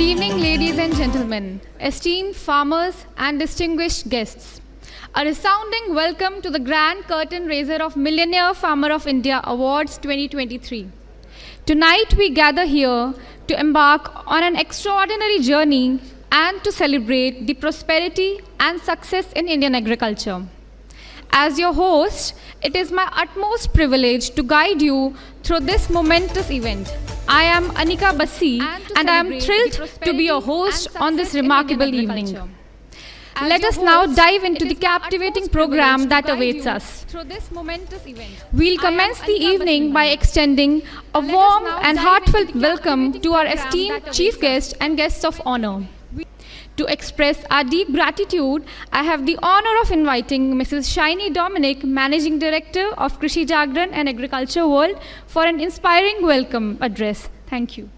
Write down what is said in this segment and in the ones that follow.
evening, ladies and gentlemen, esteemed farmers and distinguished guests. A resounding welcome to the grand curtain raiser of Millionaire Farmer of India Awards 2023. Tonight we gather here to embark on an extraordinary journey and to celebrate the prosperity and success in Indian agriculture. As your host, it is my utmost privilege to guide you through this momentous event. I am Anika Bassi and I am thrilled to be your host on this remarkable evening. Let us now dive into the captivating program that awaits us. We'll commence the evening by extending a warm and heartfelt welcome to our esteemed chief guest and guests of honor. To express our deep gratitude, I have the honor of inviting Mrs. Shiny Dominic, Managing Director of Krishi Jagran and Agriculture World, for an inspiring welcome address. Thank you.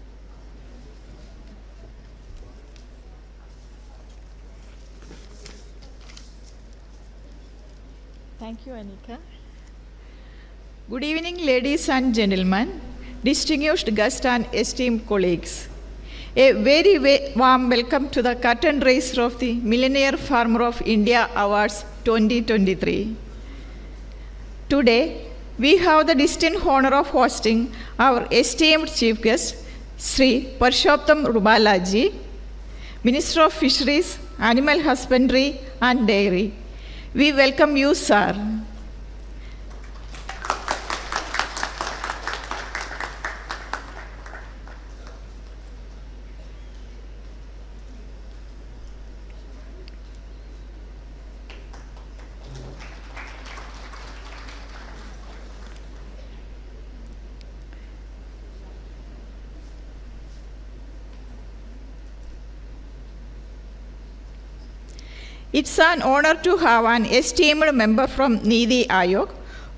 Thank you, Anika. Good evening, ladies and gentlemen, distinguished guests and esteemed colleagues. A very warm welcome to the curtain raiser of the Millionaire Farmer of India Awards 2023. Today, we have the distinct honor of hosting our esteemed chief guest, Sri Parshottam Rubalaji, Minister of Fisheries, Animal Husbandry and Dairy. We welcome you, sir. It's an honor to have an esteemed member from Niti Aayog,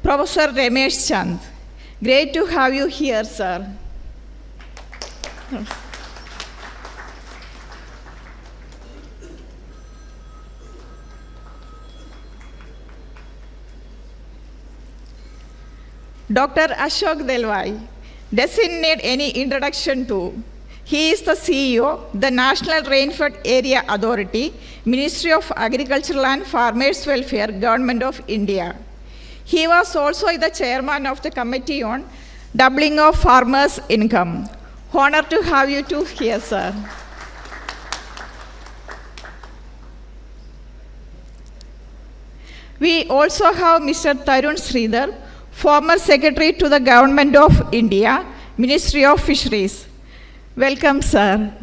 Professor Ramesh Chand. Great to have you here, sir. Dr. Ashok Delvai doesn't need any introduction to. He is the CEO, the National Rainfed Area Authority, Ministry of Agricultural and Farmers Welfare, Government of India. He was also the chairman of the Committee on Doubling of Farmers' Income. Honor to have you two here, sir. We also have Mr. Tarun Sridhar, former Secretary to the Government of India, Ministry of Fisheries. Welcome, sir.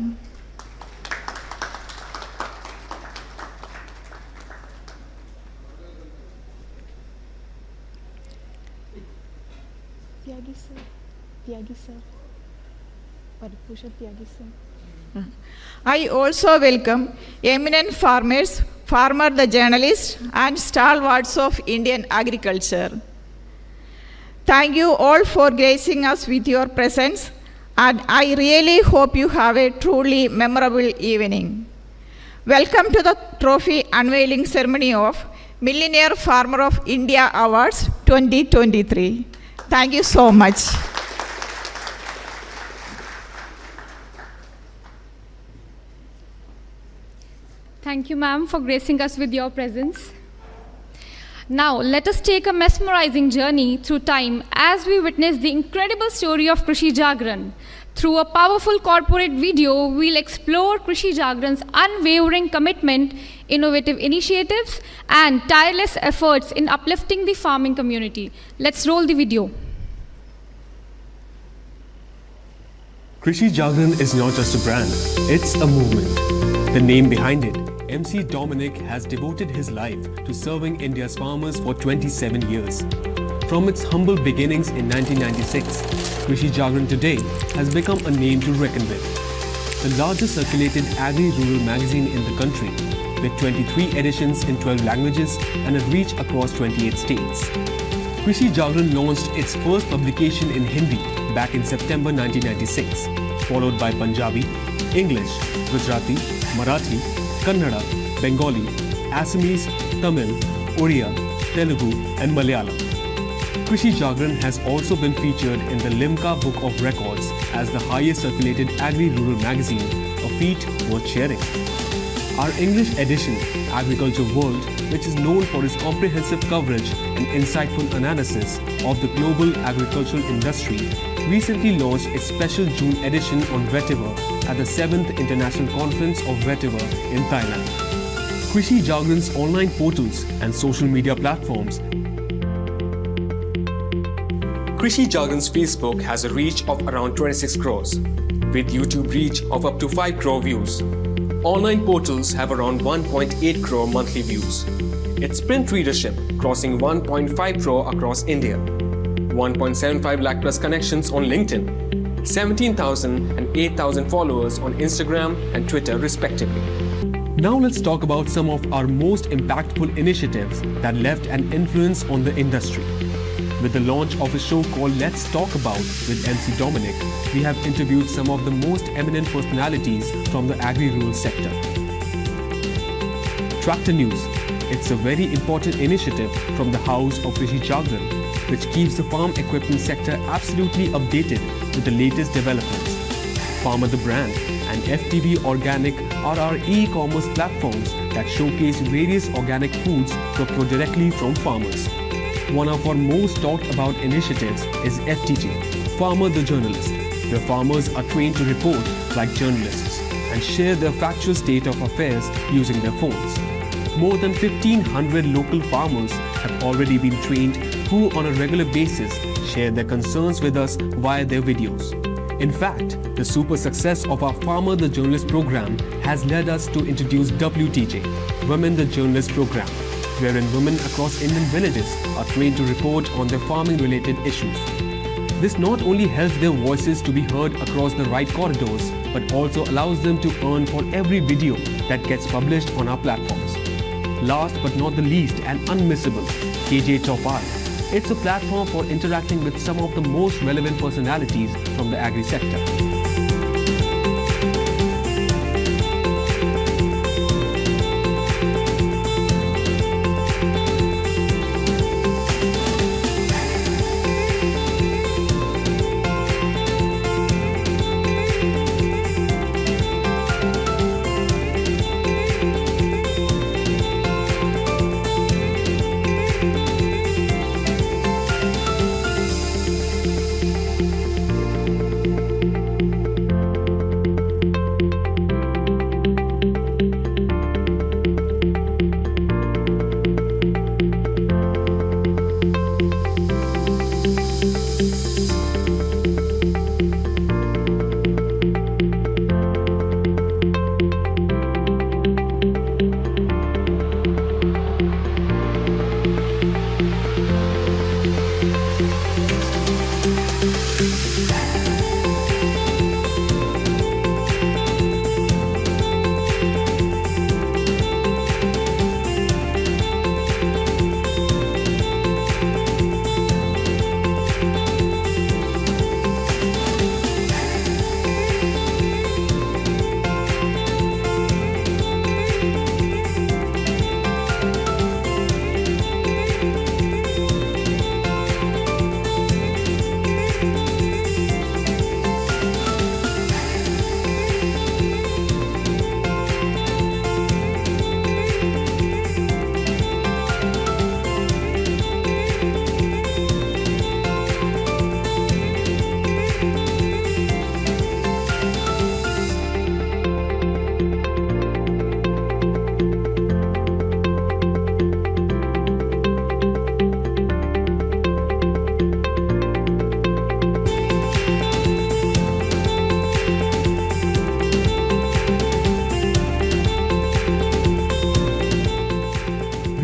I also welcome eminent farmers, farmer the journalist, and stalwarts of Indian agriculture. Thank you all for gracing us with your presence, and I really hope you have a truly memorable evening. Welcome to the trophy unveiling ceremony of Millionaire Farmer of India Awards 2023. Thank you so much. Thank you, ma'am, for gracing us with your presence. Now, let us take a mesmerizing journey through time as we witness the incredible story of Krishi Jagran. Through a powerful corporate video, we'll explore Krishi Jagran's unwavering commitment, innovative initiatives, and tireless efforts in uplifting the farming community. Let's roll the video. Krishi Jagran is not just a brand, it's a movement. The name behind it, MC Dominic, has devoted his life to serving India's farmers for 27 years. From its humble beginnings in 1996, Krishi Jagran today has become a name to reckon with. The largest circulated agri-rural magazine in the country, with 23 editions in 12 languages and a reach across 28 states. Krishi Jagran launched its first publication in Hindi back in September 1996, followed by Punjabi, English, Gujarati, Marathi, Kannada, Bengali, Assamese, Tamil, Oriya, Telugu and Malayalam. Krishi Jagran has also been featured in the Limca Book of Records as the highest circulated agri-rural magazine of feat worth sharing. Our English edition, Agriculture World, which is known for its comprehensive coverage and insightful analysis of the global agricultural industry, recently launched its special June edition on vetiver at the 7th International Conference of Vetiver in Thailand. Krishi Jagran's online portals and social media platforms. Krishi Jagran's Facebook has a reach of around 26 crores, with YouTube reach of up to 5 crore views. Online portals have around 1.8 crore monthly views. Its print readership crossing 1.5 crore across India. 1.75 lakh plus connections on LinkedIn. 17,000 and 8,000 followers on Instagram and Twitter respectively. Now let's talk about some of our most impactful initiatives that left an influence on the industry. With the launch of a show called Let's Talk About with MC Dominic, we have interviewed some of the most eminent personalities from the agri-rural sector. Tractor News. It's a very important initiative from the house of Krishi Jagran, which keeps the farm equipment sector absolutely updated with the latest developments. Farmer the Brand and FTV Organic are our e-commerce platforms that showcase various organic foods procured directly from farmers. One of our most talked about initiatives is FTJ, Farmer the Journalist, where farmers are trained to report like journalists and share their factual state of affairs using their phones. More than 1,500 local farmers have already been trained who on a regular basis share their concerns with us via their videos. In fact, the super success of our Farmer the Journalist program has led us to introduce WTJ, Women the Journalist program, wherein women across Indian villages are trained to report on their farming-related issues. This not only helps their voices to be heard across the right corridors, but also allows them to earn for every video that gets published on our platforms. Last but not the least and unmissable, KJ Top R. It's a platform for interacting with some of the most relevant personalities from the agri sector.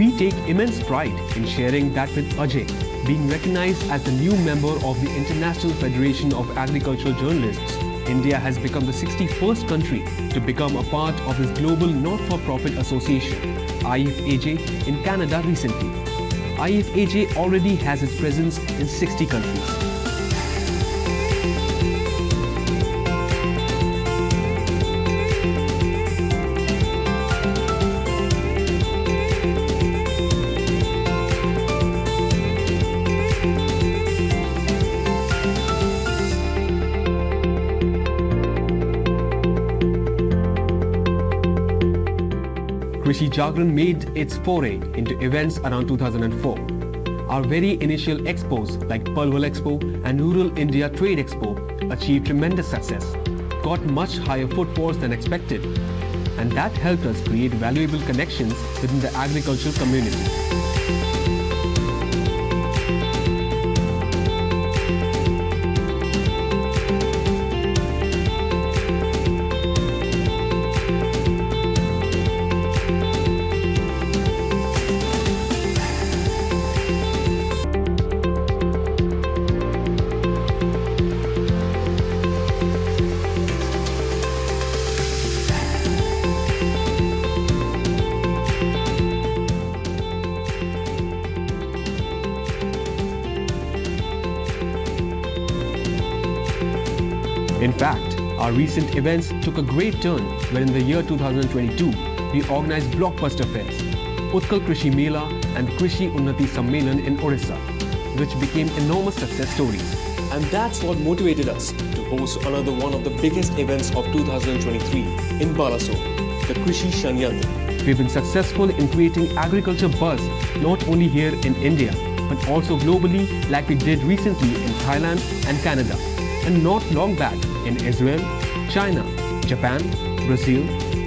We take immense pride in sharing that with Ajay, being recognized as the new member of the International Federation of Agricultural Journalists. India has become the 61st country to become a part of this global not-for-profit association, IFAJ, in Canada recently. IFAJ already has its presence in 60 countries. Krishi Jagran made its foray into events around 2004. Our very initial expos like Palwal Expo and Rural India Trade Expo achieved tremendous success, got much higher footfalls than expected, and that helped us create valuable connections within the agricultural community. In fact, our recent events took a great turn when in the year 2022, we organized blockbuster fairs, Utkal Krishi Mela and Krishi Unnati Sammelan in Orissa, which became enormous success stories. And that's what motivated us to host another one of the biggest events of 2023 in Balasore, the Krishi Shanyatra. We've been successful in creating agriculture buzz not only here in India, but also globally like we did recently in Thailand and Canada, and not long back in Israel, China, Japan, Brazil,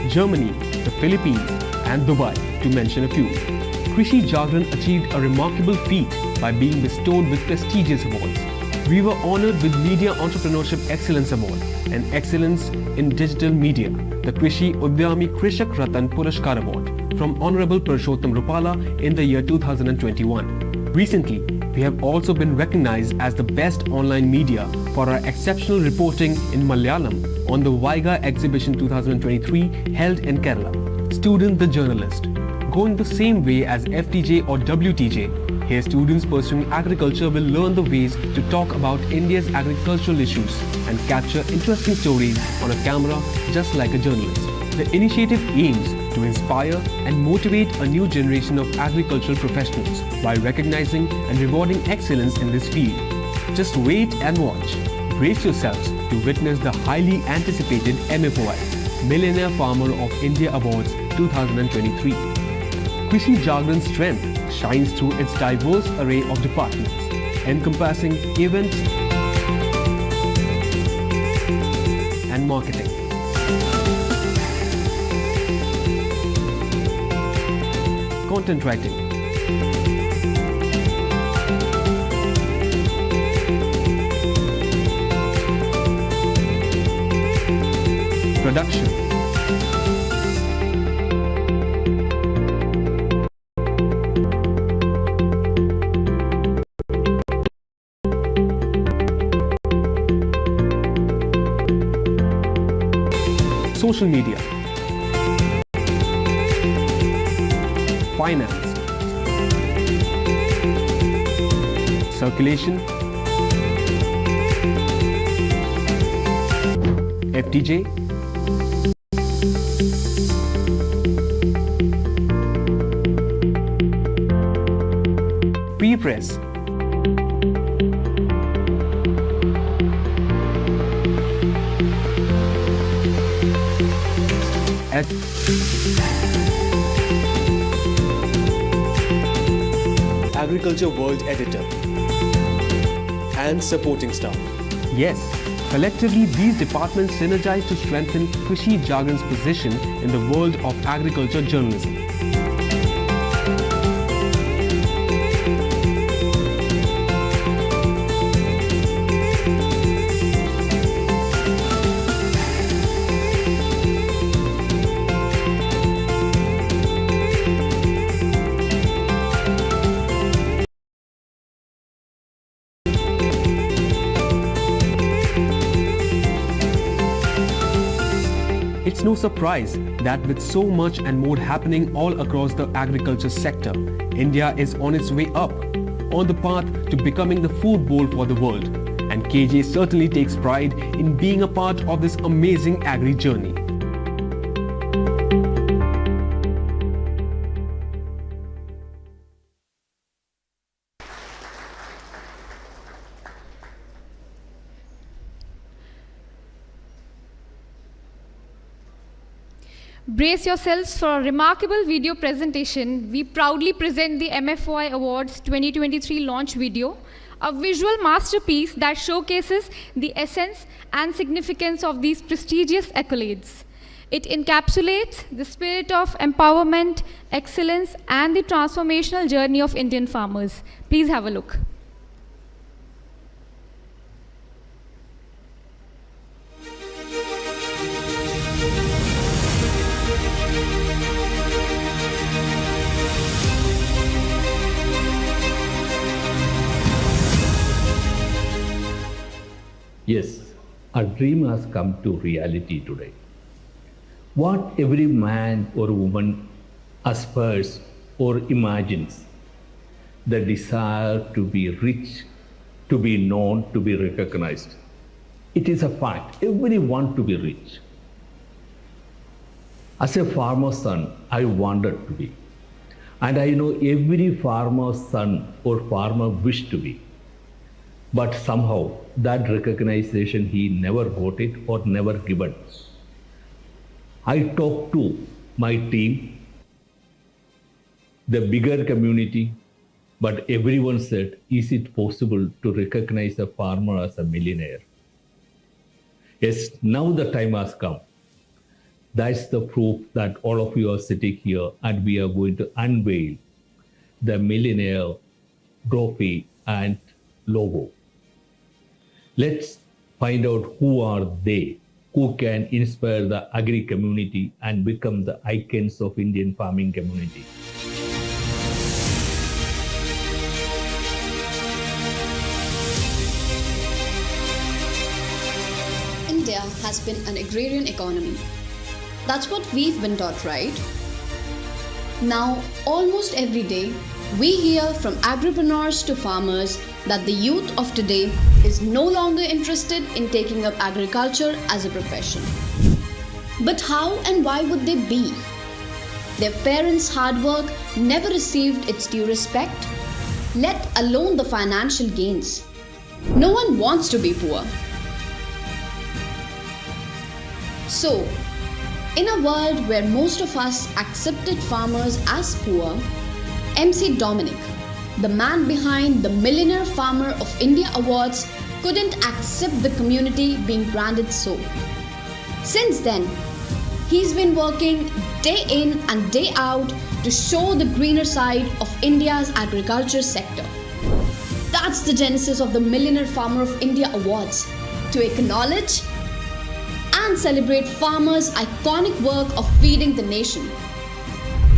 Germany, the Philippines and Dubai, to mention a few. Krishi Jagran achieved a remarkable feat by being bestowed with prestigious awards. We were honored with Media Entrepreneurship Excellence Award and Excellence in Digital Media, the Krishi Udyami Krishak Ratan Purashkar Award from Honorable Purushottam Rupala in the year 2021. Recently, we have also been recognized as the best online media for our exceptional reporting in Malayalam on the Vaiga Exhibition 2023 held in Kerala. Student the Journalist. Going the same way as FTJ or WTJ, here students pursuing agriculture will learn the ways to talk about India's agricultural issues and capture interesting stories on a camera just like a journalist. The initiative aims to inspire and motivate a new generation of agricultural professionals by recognizing and rewarding excellence in this field. Just wait and watch. Brace yourselves to witness the highly anticipated MFOI, Millionaire Farmer of India Awards 2023. Krishi Jagran's strength shines through its diverse array of departments, encompassing events and marketing, content writing, production, social media, finance, circulation, FTJ, pre-press, Agriculture World Editor, and supporting staff. Yes, collectively these departments synergize to strengthen Krishi Jagran's position in the world of agriculture journalism. It's no surprise that with so much and more happening all across the agriculture sector, India is on its way up, on the path to becoming the food bowl for the world. And KJ certainly takes pride in being a part of this amazing agri journey. Brace yourselves for a remarkable video presentation. We proudly present the MFOI Awards 2023 launch video, a visual masterpiece that showcases the essence and significance of these prestigious accolades. It encapsulates the spirit of empowerment, excellence, and the transformational journey of Indian farmers. Please have a look. Yes, our dream has come to reality today. What every man or woman aspires or imagines, the desire to be rich, to be known, to be recognized. It is a fact, everyone wants to be rich. As a farmer's son, I wanted to be. And I know every farmer's son or farmer wished to be. But somehow that recognition he never got it or never given. I talked to my team, the bigger community, but everyone said, is it possible to recognize a farmer as a millionaire? Yes, now the time has come. That's the proof that all of you are sitting here and we are going to unveil the millionaire trophy and logo. Let's find out who are they, who can inspire the agri community and become the icons of Indian farming community. India has been an agrarian economy. That's what we've been taught, right? Now, almost every day, we hear from agripreneurs to farmers that the youth of today is no longer interested in taking up agriculture as a profession. But how and why would they be? Their parents' hard work never received its due respect, let alone the financial gains. No one wants to be poor. So, in a world where most of us accepted farmers as poor, MC Dominic, the man behind the Millionaire Farmer of India Awards, couldn't accept the community being branded so. Since then, he's been working day in and day out to show the greener side of India's agriculture sector. That's the genesis of the Millionaire Farmer of India Awards, to acknowledge and celebrate farmers' iconic work of feeding the nation.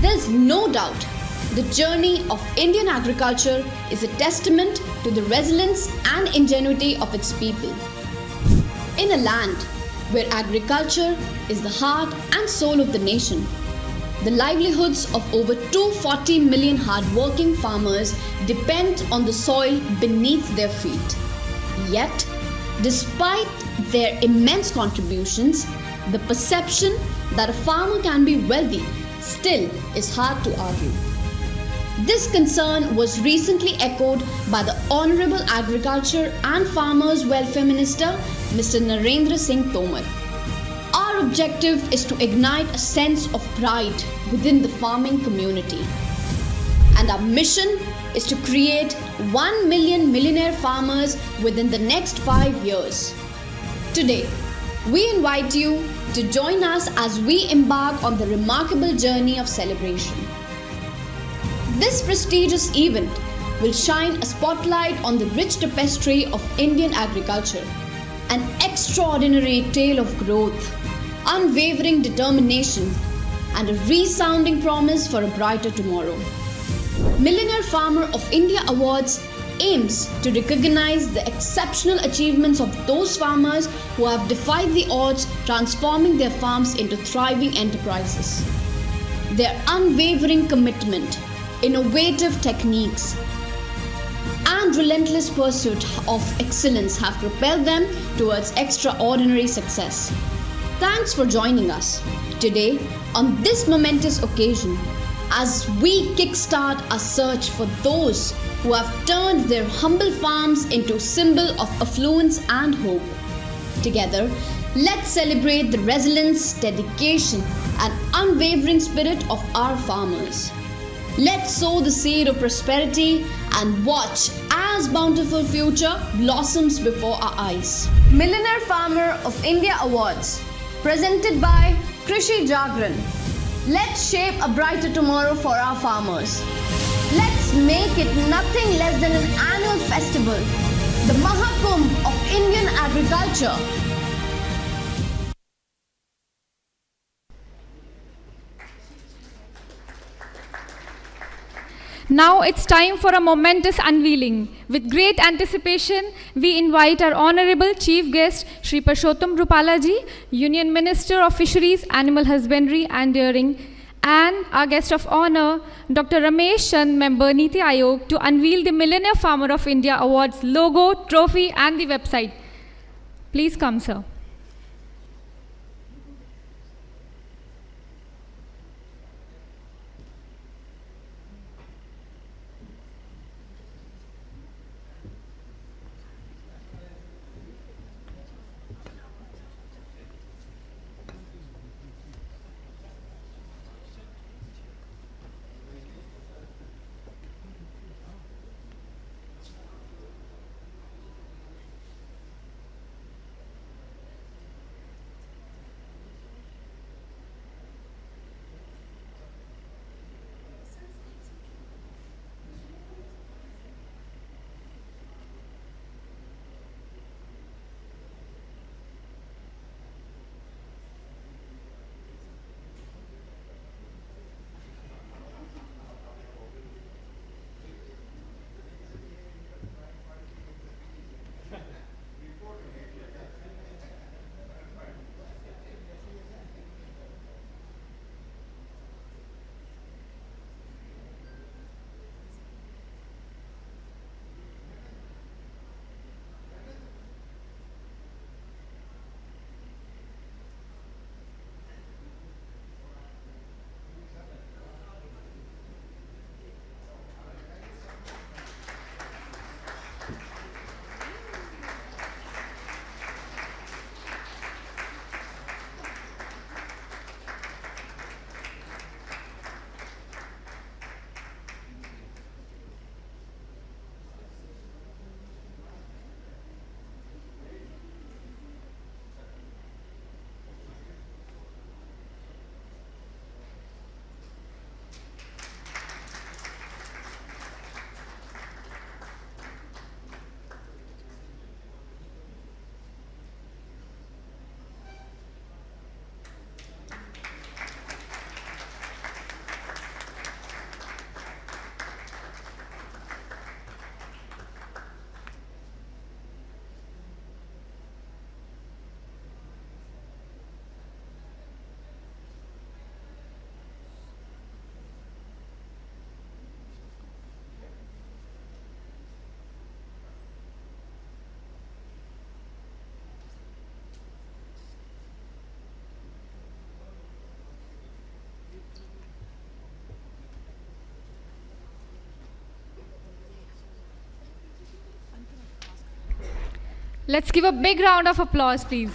There's no doubt the journey of Indian agriculture is a testament to the resilience and ingenuity of its people. In a land where agriculture is the heart and soul of the nation, the livelihoods of over 240 million hard-working farmers depend on the soil beneath their feet. Yet, despite their immense contributions, the perception that a farmer can be wealthy still is hard to argue. This concern was recently echoed by the Honorable Agriculture and Farmers Welfare Minister, Mr. Narendra Singh Tomar. Our objective is to ignite a sense of pride within the farming community. And our mission is to create 1 million millionaire farmers within the next 5 years. Today, we invite you to join us as we embark on the remarkable journey of celebration. This prestigious event will shine a spotlight on the rich tapestry of Indian agriculture, an extraordinary tale of growth, unwavering determination, and a resounding promise for a brighter tomorrow. Millionaire Farmer of India Awards aims to recognize the exceptional achievements of those farmers who have defied the odds, transforming their farms into thriving enterprises. Their unwavering commitment, innovative techniques, and relentless pursuit of excellence have propelled them towards extraordinary success. Thanks for joining us today on this momentous occasion as we kickstart a search for those who have turned their humble farms into a symbol of affluence and hope. Together, let's celebrate the resilience, dedication, and unwavering spirit of our farmers. Let's sow the seed of prosperity and watch as bountiful future blossoms before our eyes. Millionaire Farmer of India Awards, presented by Krishi Jagran. Let's shape a brighter tomorrow for our farmers. Let's make it nothing less than an annual festival, the Mahakumbh of Indian agriculture. Now it's time for a momentous unveiling. With great anticipation, we invite our Honorable Chief Guest, Shri Purushottam Rupala ji, Union Minister of Fisheries, Animal Husbandry and Dairying, and our guest of honor, Dr. Ramesh Chand, Member Niti Aayog, to unveil the Millionaire Farmer of India Awards logo, trophy and the website. Please come, sir. Let's give a big round of applause, please.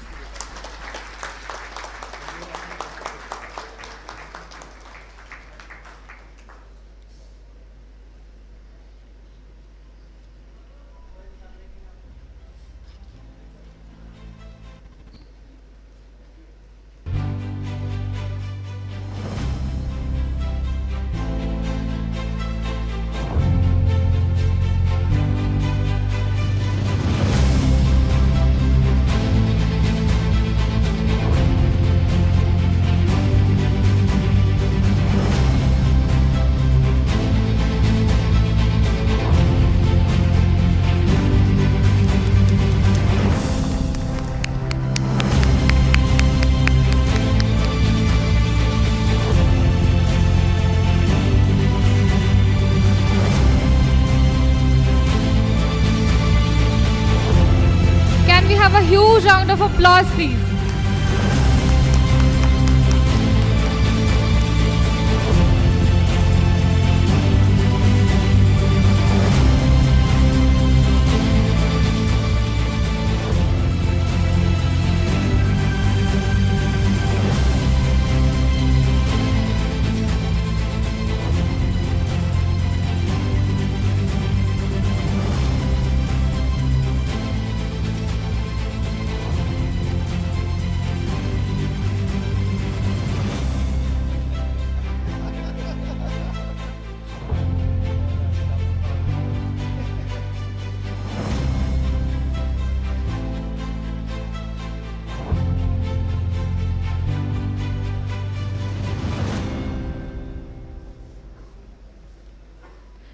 Have a huge round of applause, please.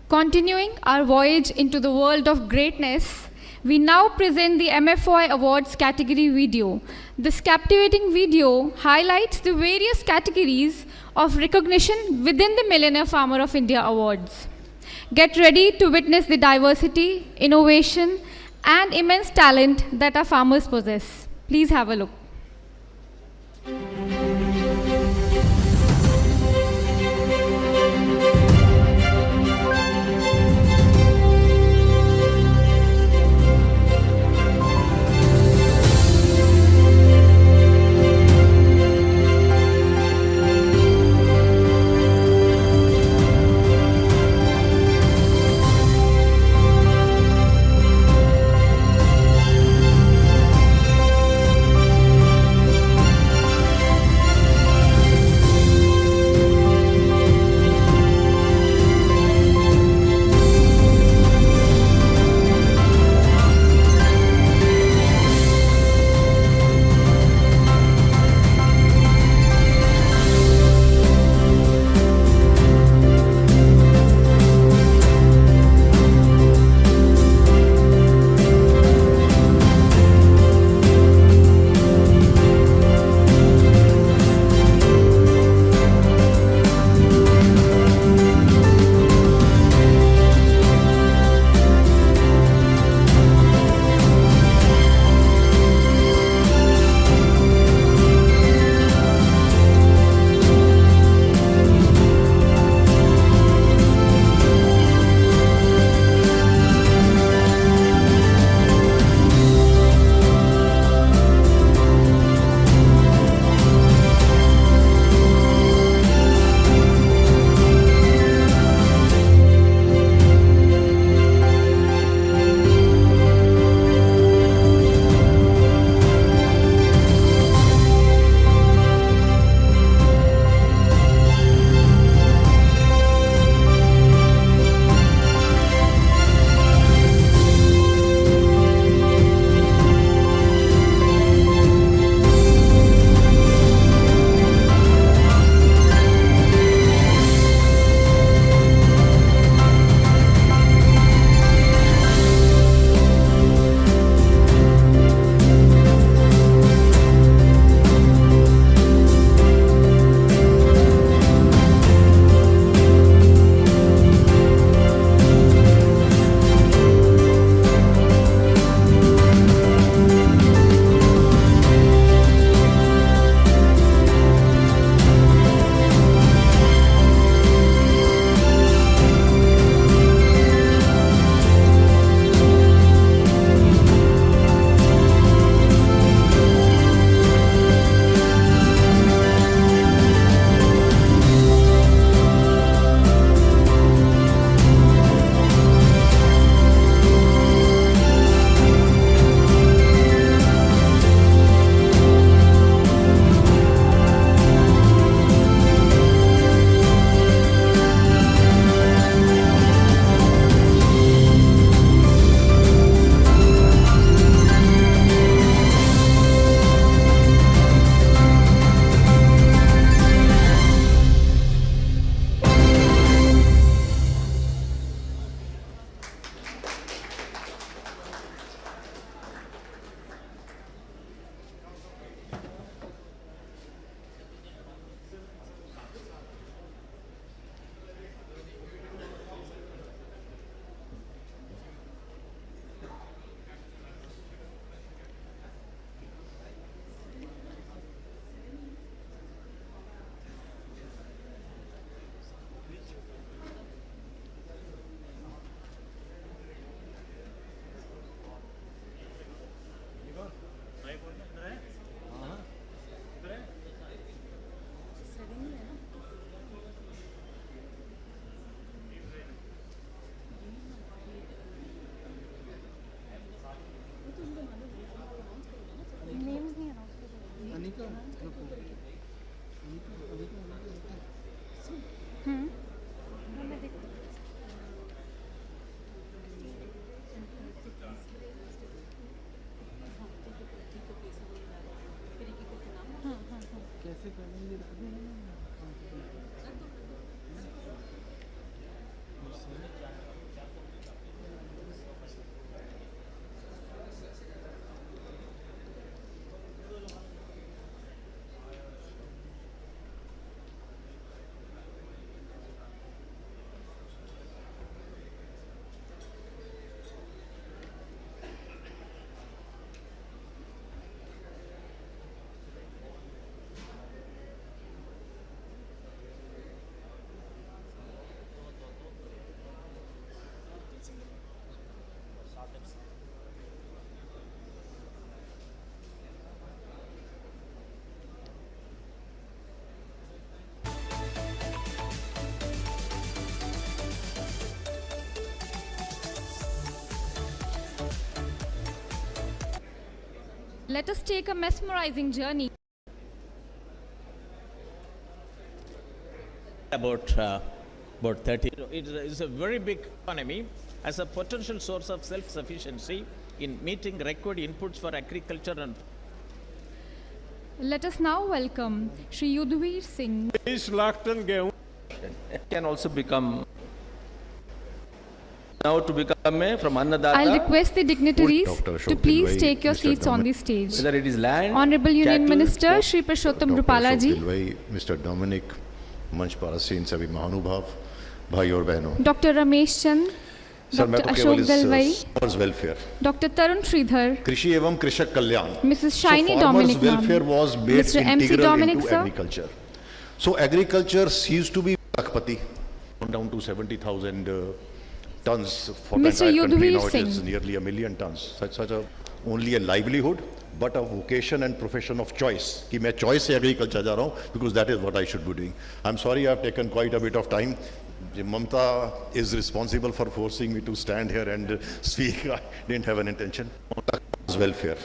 Continuing our voyage into the world of greatness, we now present the MFOI Awards category video. This captivating video highlights the various categories of recognition within the Millionaire Farmer of India Awards. Get ready to witness the diversity, innovation, and immense talent that our farmers possess. Please have a look. कैसे करेंगे Let us take a mesmerizing journey. About 30. It is a very big economy as a potential source of self-sufficiency in meeting required inputs for agriculture and. Let us now welcome Shri Yudhvir Singh. 20 lakh ton गेहूं can also become now to become a from Annadata. I'll request the dignitaries to please take your seats on the stage. Whether it is land, Honorable Union cattle, Minister Shri Purushottam Rupala ji, Mr. Dominic, मंच पर आसीन सभी महानुभाव भाई और बहनों, Dr. Ramesh Chand, sir मैं Dr. तो Ashok केवल Dalwai, इस farmers welfare, Dr. Tarun Sridhar, कृषि एवं कृषक कल्याण, Mrs. Shiny so Dominic farmers welfare ma'am, was made Mr. MC integral Dominic into sir. agriculture. So agriculture ceased to be lakpati, down to 70,000 tons for the Mr. entire country. Yudhvir Now it is Singh. nearly 1 million tons. Such a only a livelihood, but a vocation and profession of choice. कि मैं choice से agriculture जा रहा हूँ because that is what I should be doing. I'm sorry I have taken quite a bit of time. Mamta is responsible for forcing me to stand here and speak. I didn't have an intention. Welfare.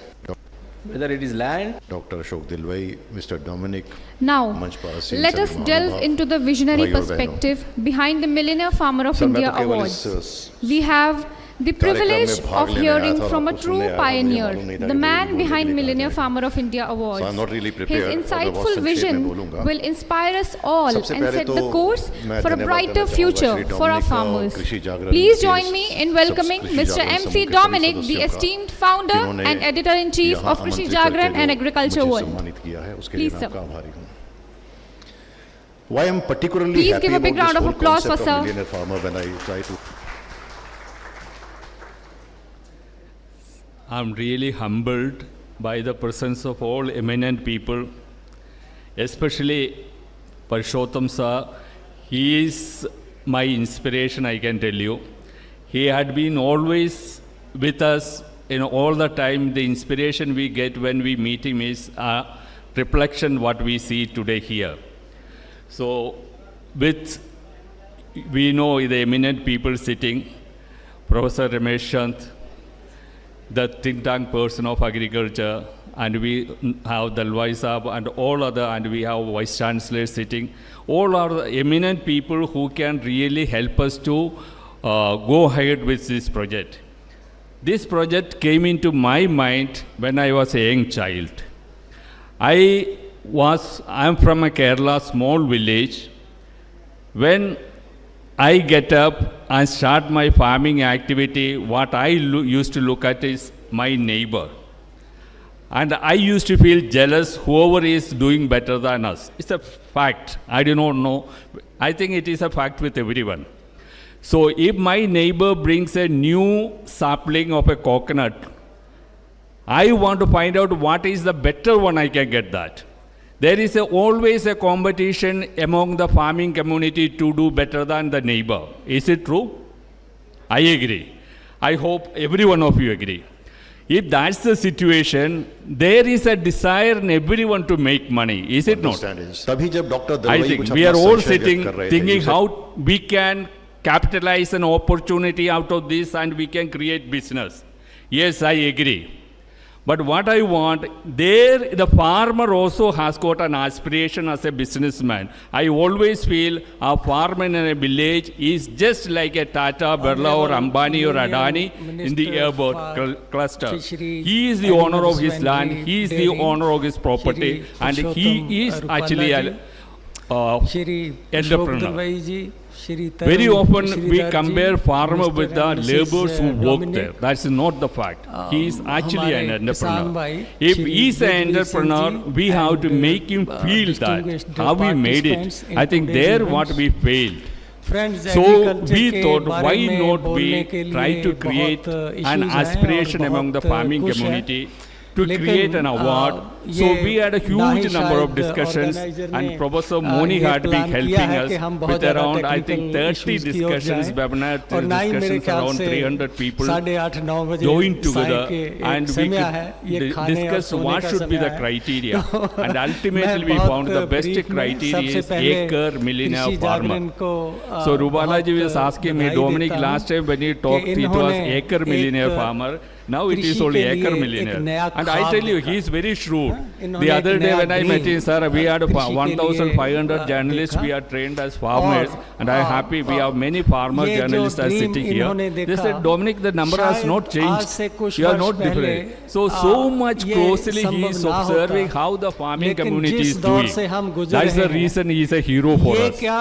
whether it is land, Dr. Ashok Dalwai, Mr. Dominic. Now, मंच पर आसीन let सभी us delve महानुभाव, into the visionary भाई और बहनों। perspective behind the Millionaire Farmer of sir मैं India तो केवल Awards. इस We have the कार्यक्रम privilege में भाग of लेने आया hearing था और from a आपको true सुनने आया था, मुझे pioneer, मालूम नहीं था the कि man बोलने के behind लिए कहाँ Millionaire जाएं। Farmer of India Awards. So I'm not really His prepared, और मैं बहुत insightful संक्षेप में vision बोलूंगा। will inspire us all and सबसे पहले set तो the course मैं for a धन्यवाद brighter करना चाहूंगा future Shri for our Dominic farmers. Krishi Jagran Please के join me in welcoming कृषि Mr. जागरण MC समूह के Dominic, सभी the सदस्यों का, esteemed founder जिन्होंने and editor-in-chief यहाँ of Krishi आमंत्रित Jagran करके and जो Agriculture मुझे World. सम्मानित किया है, उसके Please, लिए sir. मैं आपका आभारी हूँ। Why I'm particularly Please happy give a big about round this of whole applause for concept sir. of millionaire farmer when I try to. I'm really humbled by the presence of all eminent people, especially Purushottam sir. He is my inspiration, I can tell you. He had been always with us in all the time. The inspiration we get when we meet him is a reflection what we see today here. So we know the eminent people sitting, Professor Ramesh Chand, the think tank person of agriculture, and we have Dalwai Saab and all other, and we have Vice Chancellor sitting. All are the eminent people who can really help us to go ahead with this project. This project came into my mind when I was a young child. I am from a Kerala small village. When I get up and start my farming activity, what I used to look at is my neighbor. And I used to feel jealous whoever is doing better than us. It's a fact. I do not know. I think it is a fact with everyone. So if my neighbor brings a new sapling of a coconut, I want to find out what is the better one I can get that. There is always a competition among the farming community to do better than the neighbor. Is it true? I agree. I hope every one of you agree. If that's the situation, there is a desire in everyone to make money. Is it not? तभी जब doctor I Dalwai think कुछ we अपना are all संशय sitting व्यक्त कर रहे थे, thinking you said- how we can capitalize an opportunity out of this and we can create business. Yes, I agree. But what I want, there the farmer also has got an aspiration as a businessman. I always feel a farmer in a village is just like a Tata, Birla or Ambani or Adani in the airport cluster. He is the owner of his land, he is the owner of his property, and he is actually an entrepreneur. Very often we compare farmer with the laborers who work there. That's not the fact. He is actually an entrepreneur. If he is an entrepreneur, we have to make him feel that, how we made it. I think there what we failed. So we thought, why not we try to create an aspiration among the farming community to create an award. So we had a huge number of discussions, and Professor Moni had been helping us with around, I think, 30 discussions, webinar discussions, around 300 people joined together, and we could discuss what should be the criteria. And ultimately we found the best criteria is acre millionaire farmer. So Rubala ji was asking me, Dominic, last time when he talked, it was acre millionaire farmer. Now it is कृषि only के acre लिए एक millionaire. नया And I ख्वाब tell you, देखा। he is very shrewd. इन्होंने The एक other day नया when I met dream, him, sir, we had कृषि के लिए, 1,500 journalists देखा। we are trained as farmers. और, And I am happy we have many farmer ये जो journalists are dream sitting here. इन्होंने They देखा, said, Dominic, the number has शायद not आज changed. से कुछ You are वर्ष not पहले, different. So much ये closely he संभव is ना observing होता। how the farming लेकिन community जिस is दौर doing. से हम गुजर That is the रहे हैं, reason he is a hero for ये us. क्या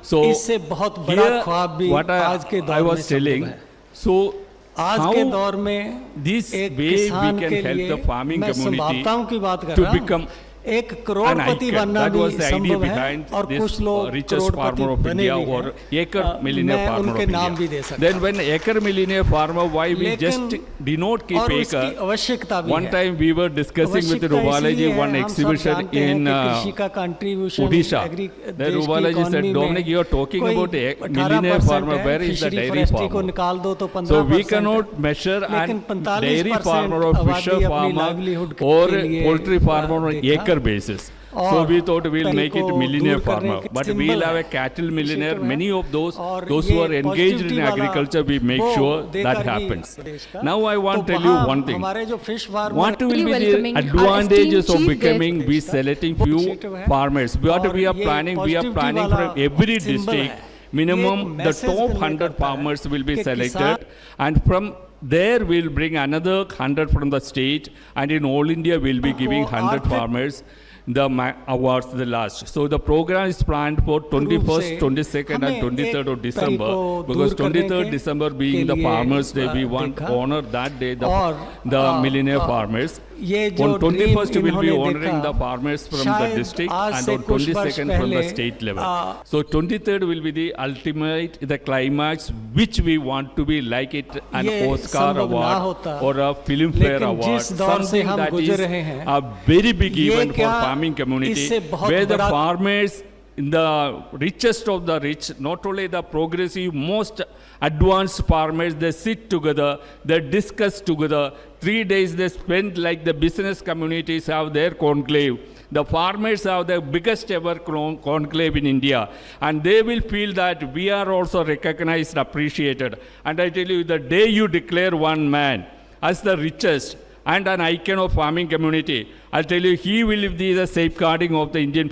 So इससे बहुत बड़ा here ख्वाब भी what आज के I दौर में was telling, संभव है। so आज how के दौर में this एक way we किसान can के help लिए the farming मैं community संभावनाओं की बात कर to रहा हूँ। become एक an करोड़पति icon. बनना That भी was the idea संभव है behind और this कुछ लोग richest farmer करोड़पति of बने India भी or हैं। acre millionaire मैं farmer उनके of नाम भी India. दे सकता Then हूँ। when acre millionaire farmer, why we लेकिन just denote keep और उसकी acre. आवश्यकता भी One है। time we were discussing with आवश्यकता Rubalaji इसलिए one है, हम सब exhibition जानते हैं in कि कृषि का contribution Odisha. देश Then की Rubalaji economy said, में Dominic, you are talking कोई about a 18% millionaire farmer. है, Where is the fishery dairy forestry को farmer? निकाल दो तो 15% So we है। cannot measure लेकिन and 45% dairy farmer or आबादी fisher अपनी farmer livelihood or के लिए, poultry farmer on देखा। acre basis. So और we thought we'll make it को millionaire दूर करने farmer. के But symbol we'll have है। a cattle millionaire. निश्चित है। Many of those और who ये are engaged in positivity वाला agriculture, we make वो sure that देकर भी happens. देश का। Now I want to तो tell you वहाँ one thing. हमारे जो fish farmer What will be the welcoming our advantages esteemed of chief becoming guest we का selecting वो few initiative है। farmers? What और we are ये planning positivity from वाला every symbol district. है। Minimum ये the message top convey 100 करता है farmers will be कि selected, and from there we'll bring another 100 from the state, and in all India we'll be giving 100 आर्थिक farmers the awards the last. So the program is planned for 21st, 22nd and 23rd of December, because 23rd December being the Farmers Day, we want to honor that day the millionaire farmers. On 21st we will be honoring the farmers from the district, and on 22nd from the state level. So 23rd will be the ultimate, the climax, which we want to be like it an Oscar award or a Filmfare award, something that is a very big event for farming community, where the farmers, in the richest of the rich, not only the progressive, most advanced farmers, they sit together, they discuss together. 3 days they spend like the business communities have their conclave. The farmers have the biggest ever conclave in India, and they will feel that we are also recognized, appreciated. And I tell you, the day you declare one man as the richest and an icon of farming community, I'll tell you, he will be the safeguarding of the Indian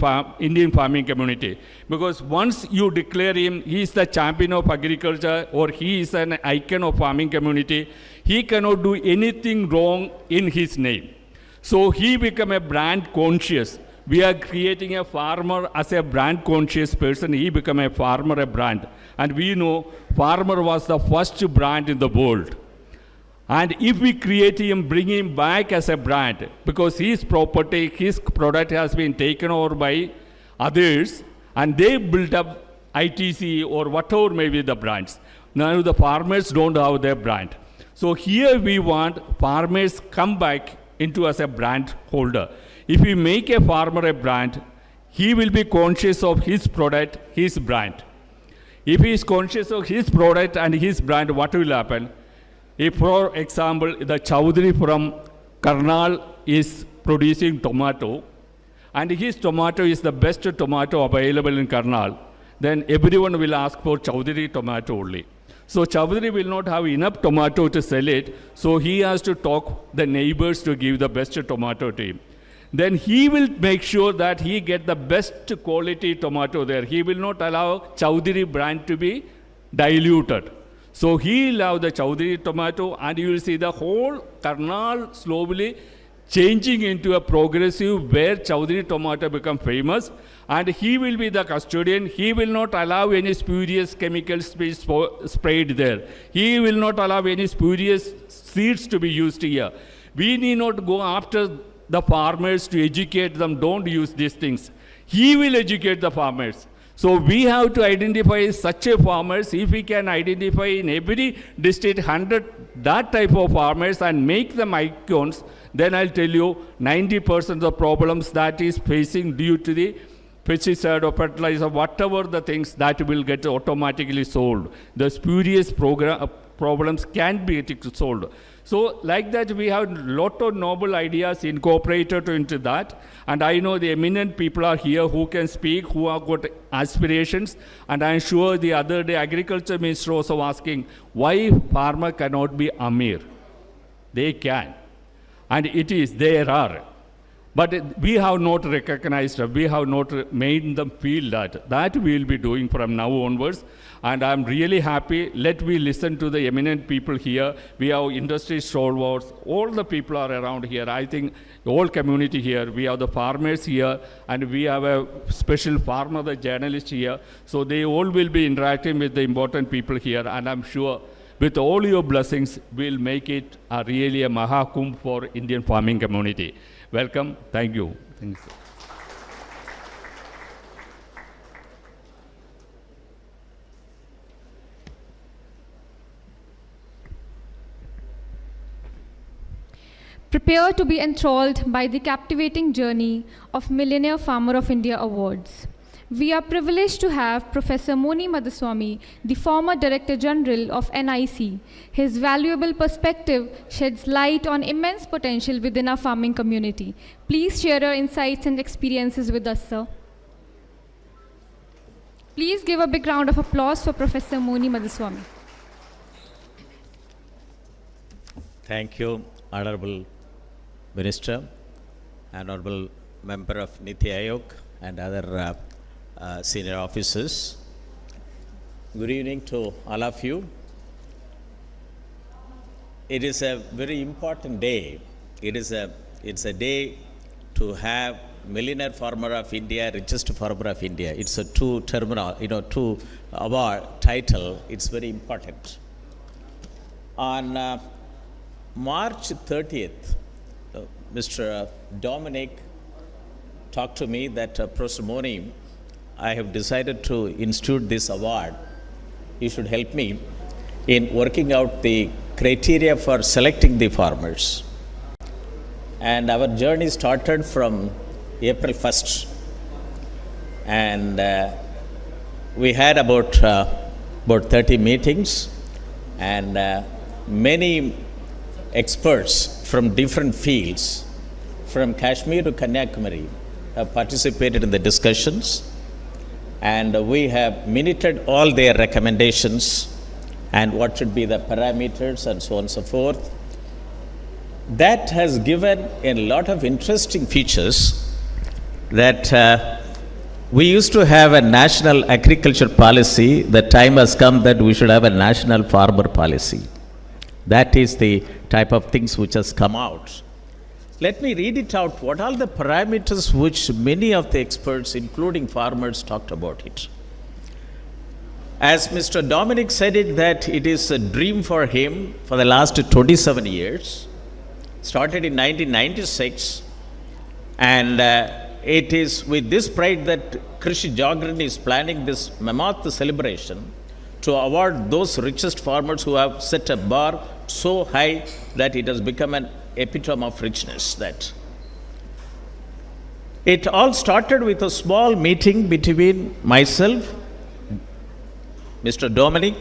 farming community. Because once you declare him, he is the champion of agriculture, or he is an icon of farming community, he cannot do anything wrong in his name. So he become a brand conscious. We are creating a farmer as a brand conscious person. He become a farmer, a brand. And we know farmer was the first brand in the world. And if we create him, bring him back as a brand, because his property, his product has been taken over by others, and they built up ITC or whatever may be the brands. Now the farmers don't have their brand. So here we want farmers come back into as a brand holder. If we make a farmer a brand, he will be conscious of his product, his brand. If he is conscious of his product and his brand, what will happen? If, for example, the Chaudhary from Karnal is producing tomato, and his tomato is the best tomato available in Karnal, then everyone will ask for Chaudhary tomato only. So Chaudhary will not have enough tomato to sell it, so he has to talk the neighbors to give the best tomato to him. Then he will make sure that he get the best quality tomato there. He will not allow Chaudhary brand to be diluted. So he will have the Chaudhary tomato, and you will see the whole Karnal slowly changing into a progressive where Chaudhary tomato become famous, and he will be the custodian. He will not allow any spurious chemicals to be sprayed there. He will not allow any spurious seeds to be used here. We need not go after the farmers to educate them, don't use these things. He will educate the farmers. So we have to identify such a farmers. If we can identify in every district 100 that type of farmers and make them icons, then I'll tell you 90% of the problems that is facing due to the pesticide or fertilizer, whatever the things, that will get automatically solved. The spurious problems can be solved. So like that, we have a lot of noble ideas incorporated into that. And I know the eminent people are here who can speak, who have got aspirations. And I'm sure the other day, Agriculture Minister also asking, why farmer cannot be Amir? They can. And it is, there are. But we have not recognized, we have not made them feel that we will be doing from now onwards. And I'm really happy. Let me listen to the eminent people here. We have industry stalwarts. All the people are around here. I think the whole community here. We have the farmers here, and we have a special farmer, the journalist here. So they all will be interacting with the important people here. And I'm sure with all your blessings, we'll make it really a Mahakumbh for Indian farming community. Welcome. Thank you. Thank you. Prepare to be enthralled by the captivating journey of Millionaire Farmer of India Awards. We are privileged to have Professor Moni Madhuswamy, the former Director General of NIC. His valuable perspective sheds light on immense potential within our farming community. Please share your insights and experiences with us, sir. Please give a big round of applause for Professor Moni Madhuswamy. Thank you, Honorable Minister, Honorable Member of Niti Aayog, and other senior officers. Good evening to all of you. It is a very important day. It's a day to have Millionaire Farmer of India, Richest Farmer of India. It's a two award title. It's very important. On March 30th, Mr. Dominic talked to me that Professor Moni, I have decided to institute this award. You should help me in working out the criteria for selecting the farmers. And our journey started from April 1st. And we had about 30 meetings, and many experts from different fields, from Kashmir to Kanyakumari, have participated in the discussions. And we have minuted all their recommendations and what should be the parameters and so on and so forth. That has given a lot of interesting features that we used to have a national agriculture policy. The time has come that we should have a national farmer policy. That is the type of things which has come out. Let me read it out. What are the parameters which many of the experts, including farmers, talked about it? As Mr. Dominic said it, that it is a dream for him for the last 27 years. Started in 1996. And it is with this pride that Krishi Jagran is planning this mammoth celebration to award those richest farmers who have set a bar so high that it has become an epitome of richness. That it all started with a small meeting between myself, Mr. Dominic,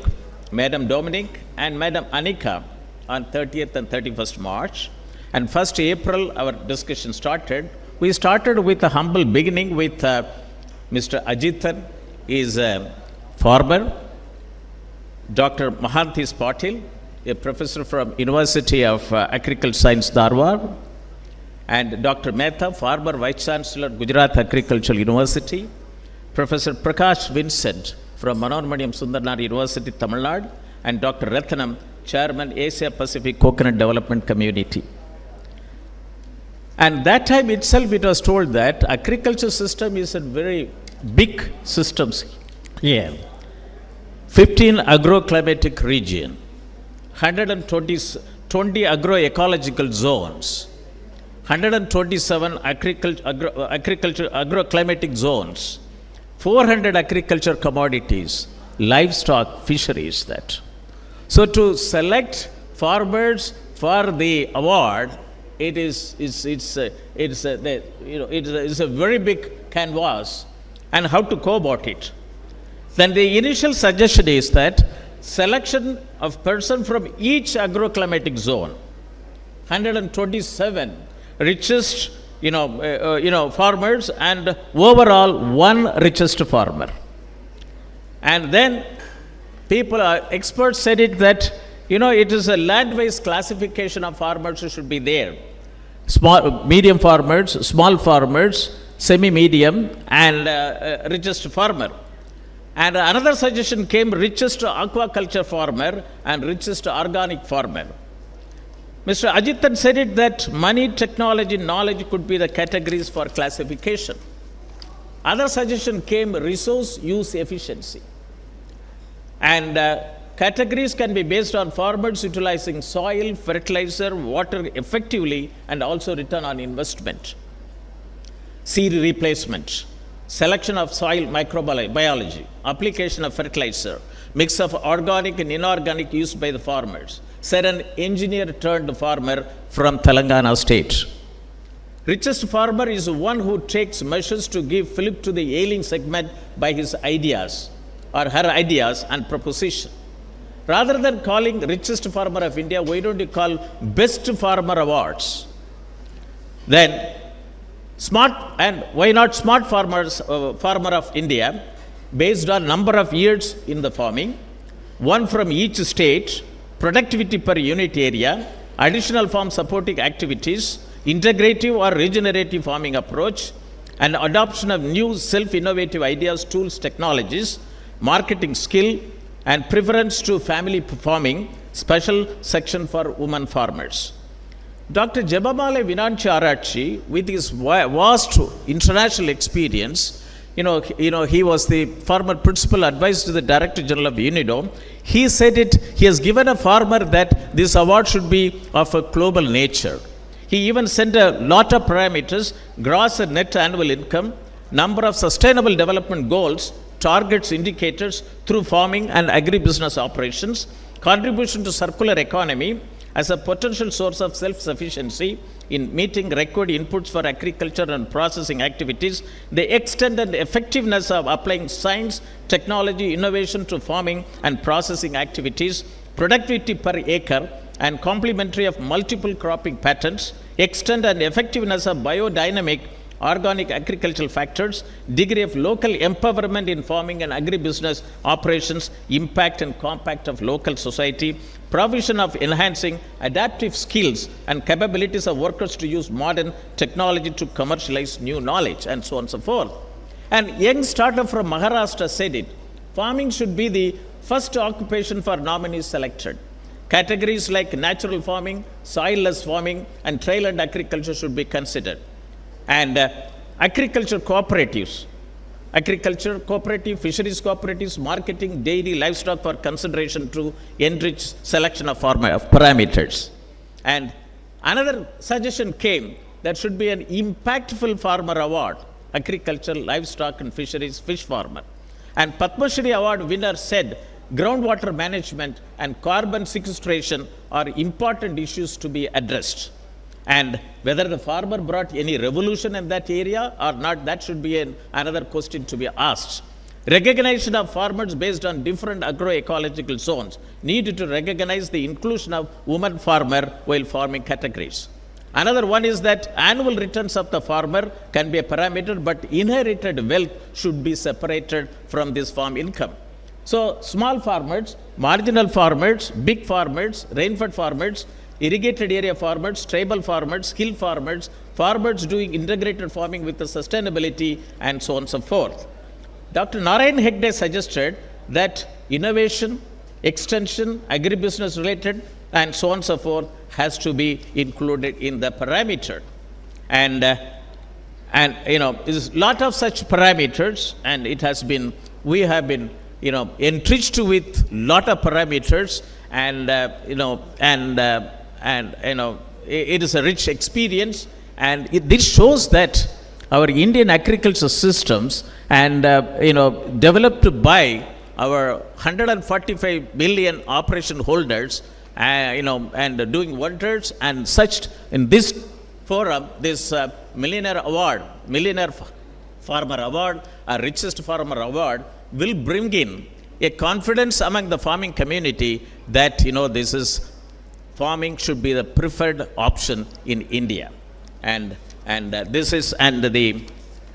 Madam Dominic, and Madam Anika on 30th and 31st March. And 1st April, our discussion started. We started with a humble beginning with Mr. Ajithan, is a farmer. Dr. Mahantis Patil, a professor from University of Agricultural Science, Dharwad, and Dr. Mehta, former Vice Chancellor, Gujarat Agricultural University, Professor Prakash Vincent from Manoramaniam Sundarnar University, Tamil Nadu, and Dr. Ratnam, Chairman, Asia Pacific Coconut Development Community. And that time itself it was told that agriculture system is a very big systems here. 15 agroclimatic region, 120 agroecological zones, 127 agroclimatic zones, 400 agriculture commodities, livestock, fisheries. That. So to select farmers for the award, it's a very big canvas, and how to go about it. Then the initial suggestion is that selection of person from each agroclimatic zone, 127 richest farmers, and overall one richest farmer. And then experts said it that it is a land-wise classification of farmers who should be there. Small, medium farmers, small farmers, semi-medium, and richest farmer. And another suggestion came, richest aquaculture farmer and richest organic farmer. Mr. Ajitan said it that money, technology, knowledge could be the categories for classification. Other suggestion came, resource use efficiency. And categories can be based on farmers utilizing soil, fertilizer, water effectively, and also return on investment. Seed replacement, selection of soil microbiology, application of fertilizer, mix of organic and inorganic used by the farmers, said an engineer turned farmer from Telangana state. Richest farmer is one who takes measures to give fillip to the ailing segment by his ideas or her ideas and proposition. Rather than calling richest farmer of India, why don't you call best farmer awards? Then smart, and why not smart farmer of India, based on number of years in the farming, one from each state, productivity per unit area, additional farm supporting activities, integrative or regenerative farming approach, and adoption of new self-innovative ideas, tools, technologies, marketing skill, and preference to family farming, special section for women farmers. Dr. Jebamale Vinanchi Arachi, with his vast international experience, he was the former principal advisor to the Director General of UNIDO. He said it, he has given a farmer that this award should be of a global nature. He even sent a lot of parameters, gross and net annual income, number of sustainable development goals, targets, indicators through farming and agribusiness operations, contribution to circular economy as a potential source of self-sufficiency in meeting required inputs for agriculture and processing activities, the extent and effectiveness of applying science, technology, innovation to farming and processing activities, productivity per acre, and complementary of multiple cropping patterns, extent and effectiveness of biodynamic organic agricultural factors, degree of local empowerment in farming and agribusiness operations, impact and compact of local society, provision of enhancing adaptive skills and capabilities of workers to use modern technology to commercialize new knowledge, and so on and so forth. And young startup from Maharashtra said it, farming should be the first occupation for nominees selected. Categories like natural farming, soilless farming, and trailland agriculture should be considered. And agriculture cooperatives, fisheries cooperatives, marketing, dairy, livestock for consideration to enrich selection of parameters. And another suggestion came, that should be an impactful farmer award, agriculture, livestock and fisheries, fish farmer. And Padma Shri Award winner said, groundwater management and carbon sequestration are important issues to be addressed. And whether the farmer brought any revolution in that area or not, that should be another question to be asked. Recognition of farmers based on different agroecological zones need to recognize the inclusion of women farmer while farming categories. Another one is that annual returns of the farmer can be a parameter, but inherited wealth should be separated from this farm income. So small farmers, marginal farmers, big farmers, rainfed farmers, irrigated area farmers, tribal farmers, hill farmers, farmers doing integrated farming with the sustainability, and so on and so forth. Dr. Narayan Hegde suggested that innovation, extension, agribusiness related, and so on and so forth has to be included in the parameter. And there's a lot of such parameters, and it has been, we have been, enriched with lot of parameters, and it is a rich experience, and this shows that our Indian agriculture systems and developed by our 145 million operation holders, and doing wonders, and such in this forum, this millionaire farmer award, richest farmer award, will bring in a confidence among the farming community that this is farming should be the preferred option in India, and this is and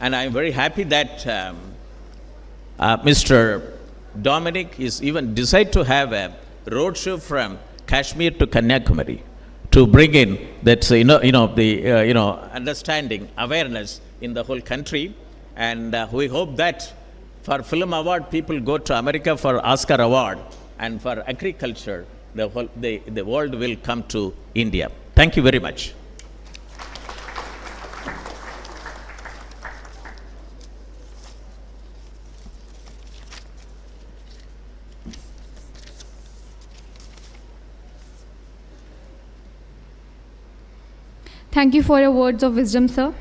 I'm very happy that Mr. Dominic is even decided to have a roadshow from Kashmir to Kanyakumari, to bring in that understanding, awareness in the whole country. And we hope that for film award, people go to America for Oscar award, and for agriculture, the world will come to India. Thank you very much. Thank you for your words of wisdom, sir.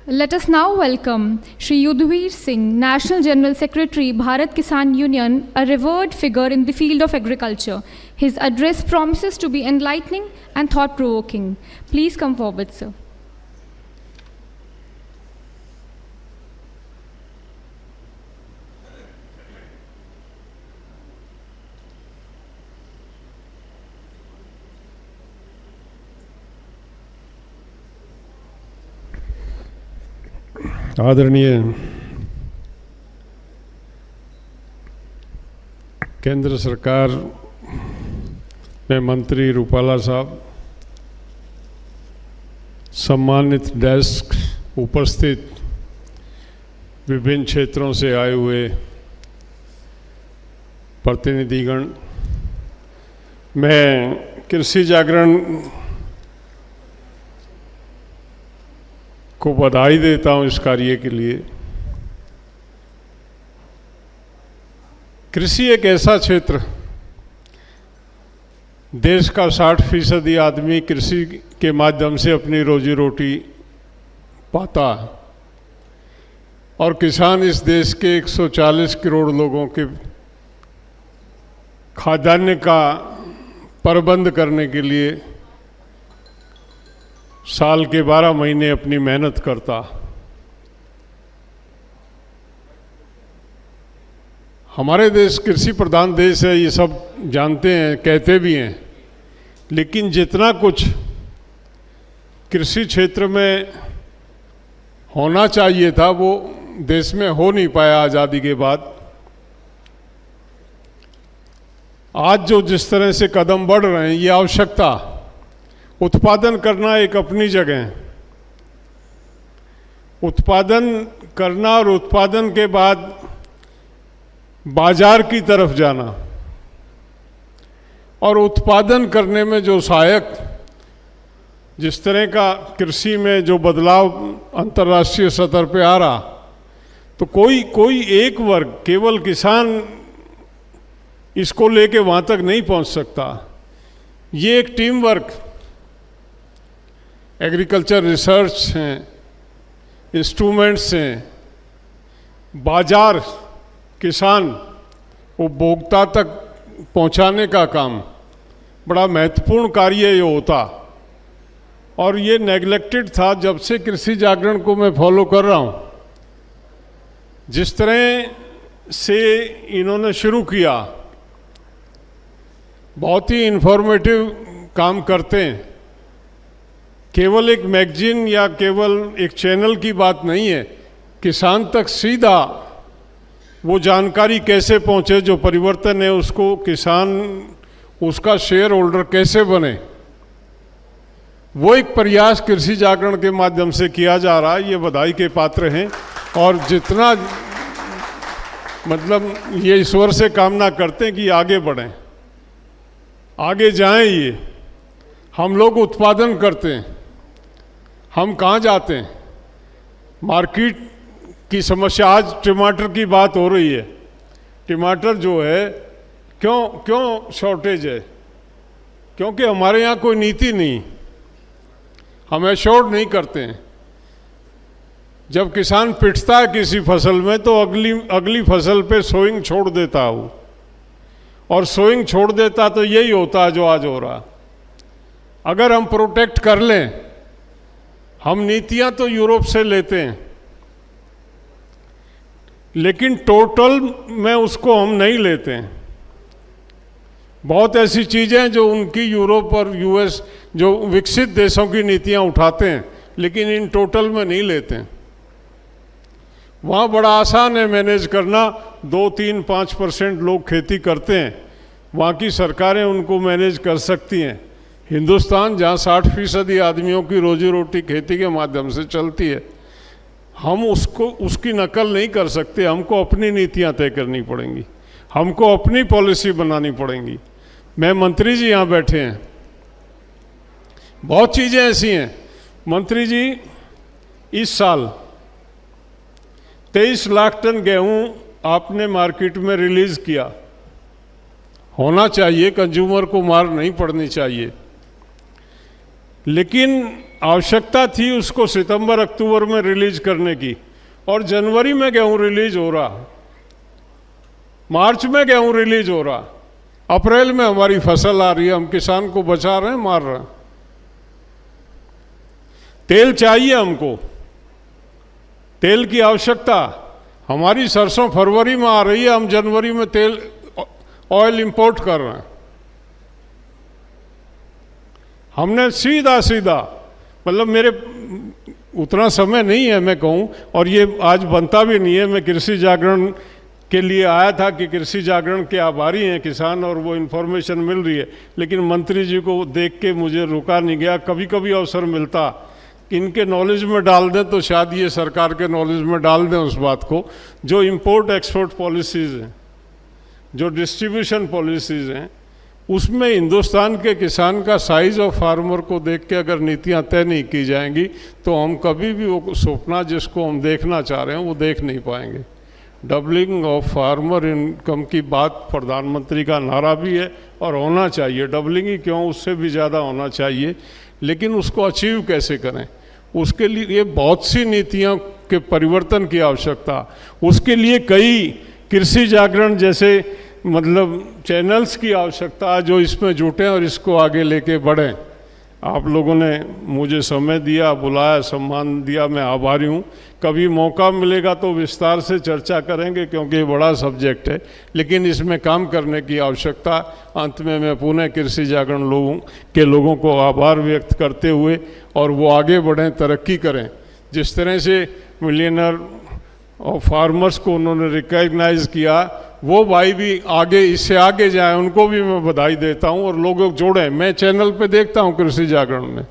Let us now welcome Shri Yudhvir Singh, National General Secretary, Bharat Kisan Union, a revered figure in the field of agriculture. His address promises to be enlightening and thought-provoking. Please come forward, sir. आदरणीय केंद्र सरकार में मंत्री रूपाला साहब, सम्मानित desk, उपस्थित विभिन्न क्षेत्रों से आए हुए प्रतिनिधिगण, मैं कृषि जागरण को बधाई देता हूं इस कार्य के लिए। कृषि एक ऐसा क्षेत्र, देश का 60% आदमी कृषि के माध्यम से अपनी रोजी रोटी पाता है, और किसान इस देश के 140 करोड़ लोगों के खाद्यान्न का प्रबंध करने के लिए साल के 12 महीने अपनी मेहनत करता। हमारे देश कृषि प्रधान देश है, ये सब जानते हैं, कहते भी हैं, लेकिन जितना कुछ कृषि क्षेत्र में होना चाहिए था वो देश में हो नहीं पाया आज़ादी के बाद। आज जो जिस तरह से कदम बढ़ रहे हैं, ये आवश्यकता, उत्पादन करना एक अपनी जगह है, उत्पादन करना और उत्पादन के बाद बाजार की तरफ जाना, और उत्पादन करने में जो सहायक, जिस तरह का कृषि में जो बदलाव अंतर्राष्ट्रीय स्तर पे आ रहा, तो कोई एक वर्ग, केवल किसान इसको लेके वहाँ तक नहीं पहुँच सकता। ये एक टीम वर्क, एग्रीकल्चर रिसर्च हैं, इंस्ट्रूमेंट्स हैं, बाजार, किसान, उपभोक्ता तक पहुंचाने का काम, बड़ा महत्वपूर्ण कार्य ये होता, और ये नेग्लेक्टेड था। जब से कृषि जागरण को मैं फॉलो कर रहा हूँ, जिस तरह से इन्होंने शुरू किया, बहुत ही इंफॉर्मेटिव काम करते हैं। केवल एक मैगजीन या केवल एक चैनल की बात नहीं है, किसान तक सीधा वो जानकारी कैसे पहुंचे, जो परिवर्तन है उसको किसान, उसका शेयर होल्डर कैसे बने, वो एक प्रयास कृषि जागरण के माध्यम से किया जा रहा है। ये बधाई के पात्र हैं, और जितना मतलब ये ईश्वर से कामना करते हैं कि आगे बढ़ें, आगे जाएं। ये हम लोग उत्पादन करते हैं, हम कहाँ जाते हैं? मार्केट की समस्या, आज टमाटर की बात हो रही है, टमाटर जो है क्यों शॉर्टेज है? क्योंकि हमारे यहाँ कोई नीति नहीं, हम एश्योर्ड नहीं करते हैं। जब किसान पिटता है किसी फसल में, तो अगली फसल पे सोइंग छोड़ देता है वो, और सोइंग छोड़ देता तो यही होता है जो आज हो रहा। अगर हम प्रोटेक्ट कर लें, हम नीतियां तो यूरोप से लेते हैं, लेकिन टोटल में उसको हम नहीं लेते हैं। बहुत ऐसी चीज़ें जो उनकी यूरोप और यूएस, जो विकसित देशों की नीतियां उठाते हैं, लेकिन इन टोटल में नहीं लेते हैं। वहाँ बड़ा आसान है मैनेज करना, 2-3-5% लोग खेती करते हैं, वहाँ की सरकारें उनको मैनेज कर सकती हैं। हिंदुस्तान जहाँ 60% आदमियों की रोजी रोटी खेती के माध्यम से चलती है, हम उसकी नकल नहीं कर सकते। हमको अपनी नीतियाँ तय करनी पड़ेंगी, हमको अपनी पॉलिसी बनानी पड़ेंगी। मैं मंत्री जी यहाँ बैठे हैं, बहुत चीज़ें ऐसी हैं। मंत्री जी, इस साल 23 लाख टन गेहूं आपने मार्केट में रिलीज किया। होना चाहिए, कंज्यूमर को मार नहीं पड़नी चाहिए, लेकिन आवश्यकता थी उसको सितंबर अक्टूबर में रिलीज करने की, और जनवरी में गेहूं रिलीज हो रहा, मार्च में गेहूं रिलीज हो रहा, अप्रैल में हमारी फसल आ रही है, हम किसान को बचा रहे हैं, मार रहे हैं। तेल चाहिए हमको, तेल की आवश्यकता। हमारी सरसों फरवरी में आ रही है, हम जनवरी में तेल ऑयल इंपोर्ट कर रहे हैं। हमने सीधा मतलब मेरे उतना समय नहीं है मैं कहूँ, और ये आज बनता भी नहीं है। मैं कृषि जागरण के लिए आया था कि कृषि जागरण के आभारी हैं किसान, और वो इन्फॉर्मेशन मिल रही है, लेकिन मंत्री जी को देख के मुझे रुका नहीं गया। कभी कभी अवसर मिलता कि इनके नॉलेज में डाल दें तो शायद ये सरकार के नॉलेज में डाल दें उस बात को। जो इंपोर्ट एक्सपोर्ट पॉलिसीज़ हैं, जो डिस्ट्रीब्यूशन पॉलिसीज़ हैं, उसमें हिंदुस्तान के किसान का साइज़ ऑफ फार्मर को देख के अगर नीतियां तय नहीं की जाएंगी तो हम कभी भी वो सपना जिसको हम देखना चाह रहे हैं वो देख नहीं पाएंगे। डबलिंग ऑफ फार्मर इनकम की बात प्रधानमंत्री का नारा भी है, और होना चाहिए। डबलिंग ही क्यों, उससे भी ज़्यादा होना चाहिए, लेकिन उसको अचीव कैसे करें, उसके लिए बहुत सी नीतियों के परिवर्तन की आवश्यकता। उसके लिए कई कृषि जागरण जैसे मतलब चैनल्स की आवश्यकता जो इसमें जुटें और इसको आगे लेके बढ़ें। आप लोगों ने मुझे समय दिया, बुलाया, सम्मान दिया, मैं आभारी हूँ। कभी मौका मिलेगा तो विस्तार से चर्चा करेंगे, क्योंकि ये बड़ा सब्जेक्ट है, लेकिन इसमें काम करने की आवश्यकता। अंत में मैं पुनः कृषि जागरण लोगों को आभार व्यक्त करते हुए, और वो आगे बढ़ें, तरक्की करें। जिस तरह से मिलियनर और फार्मर्स को उन्होंने रिकॉग्नाइज किया, वो भाई भी आगे, इससे आगे जाएं, उनको भी मैं बधाई देता हूं, और लोगों को जोड़ें। मैं चैनल पे देखता हूं कृषि जागरण में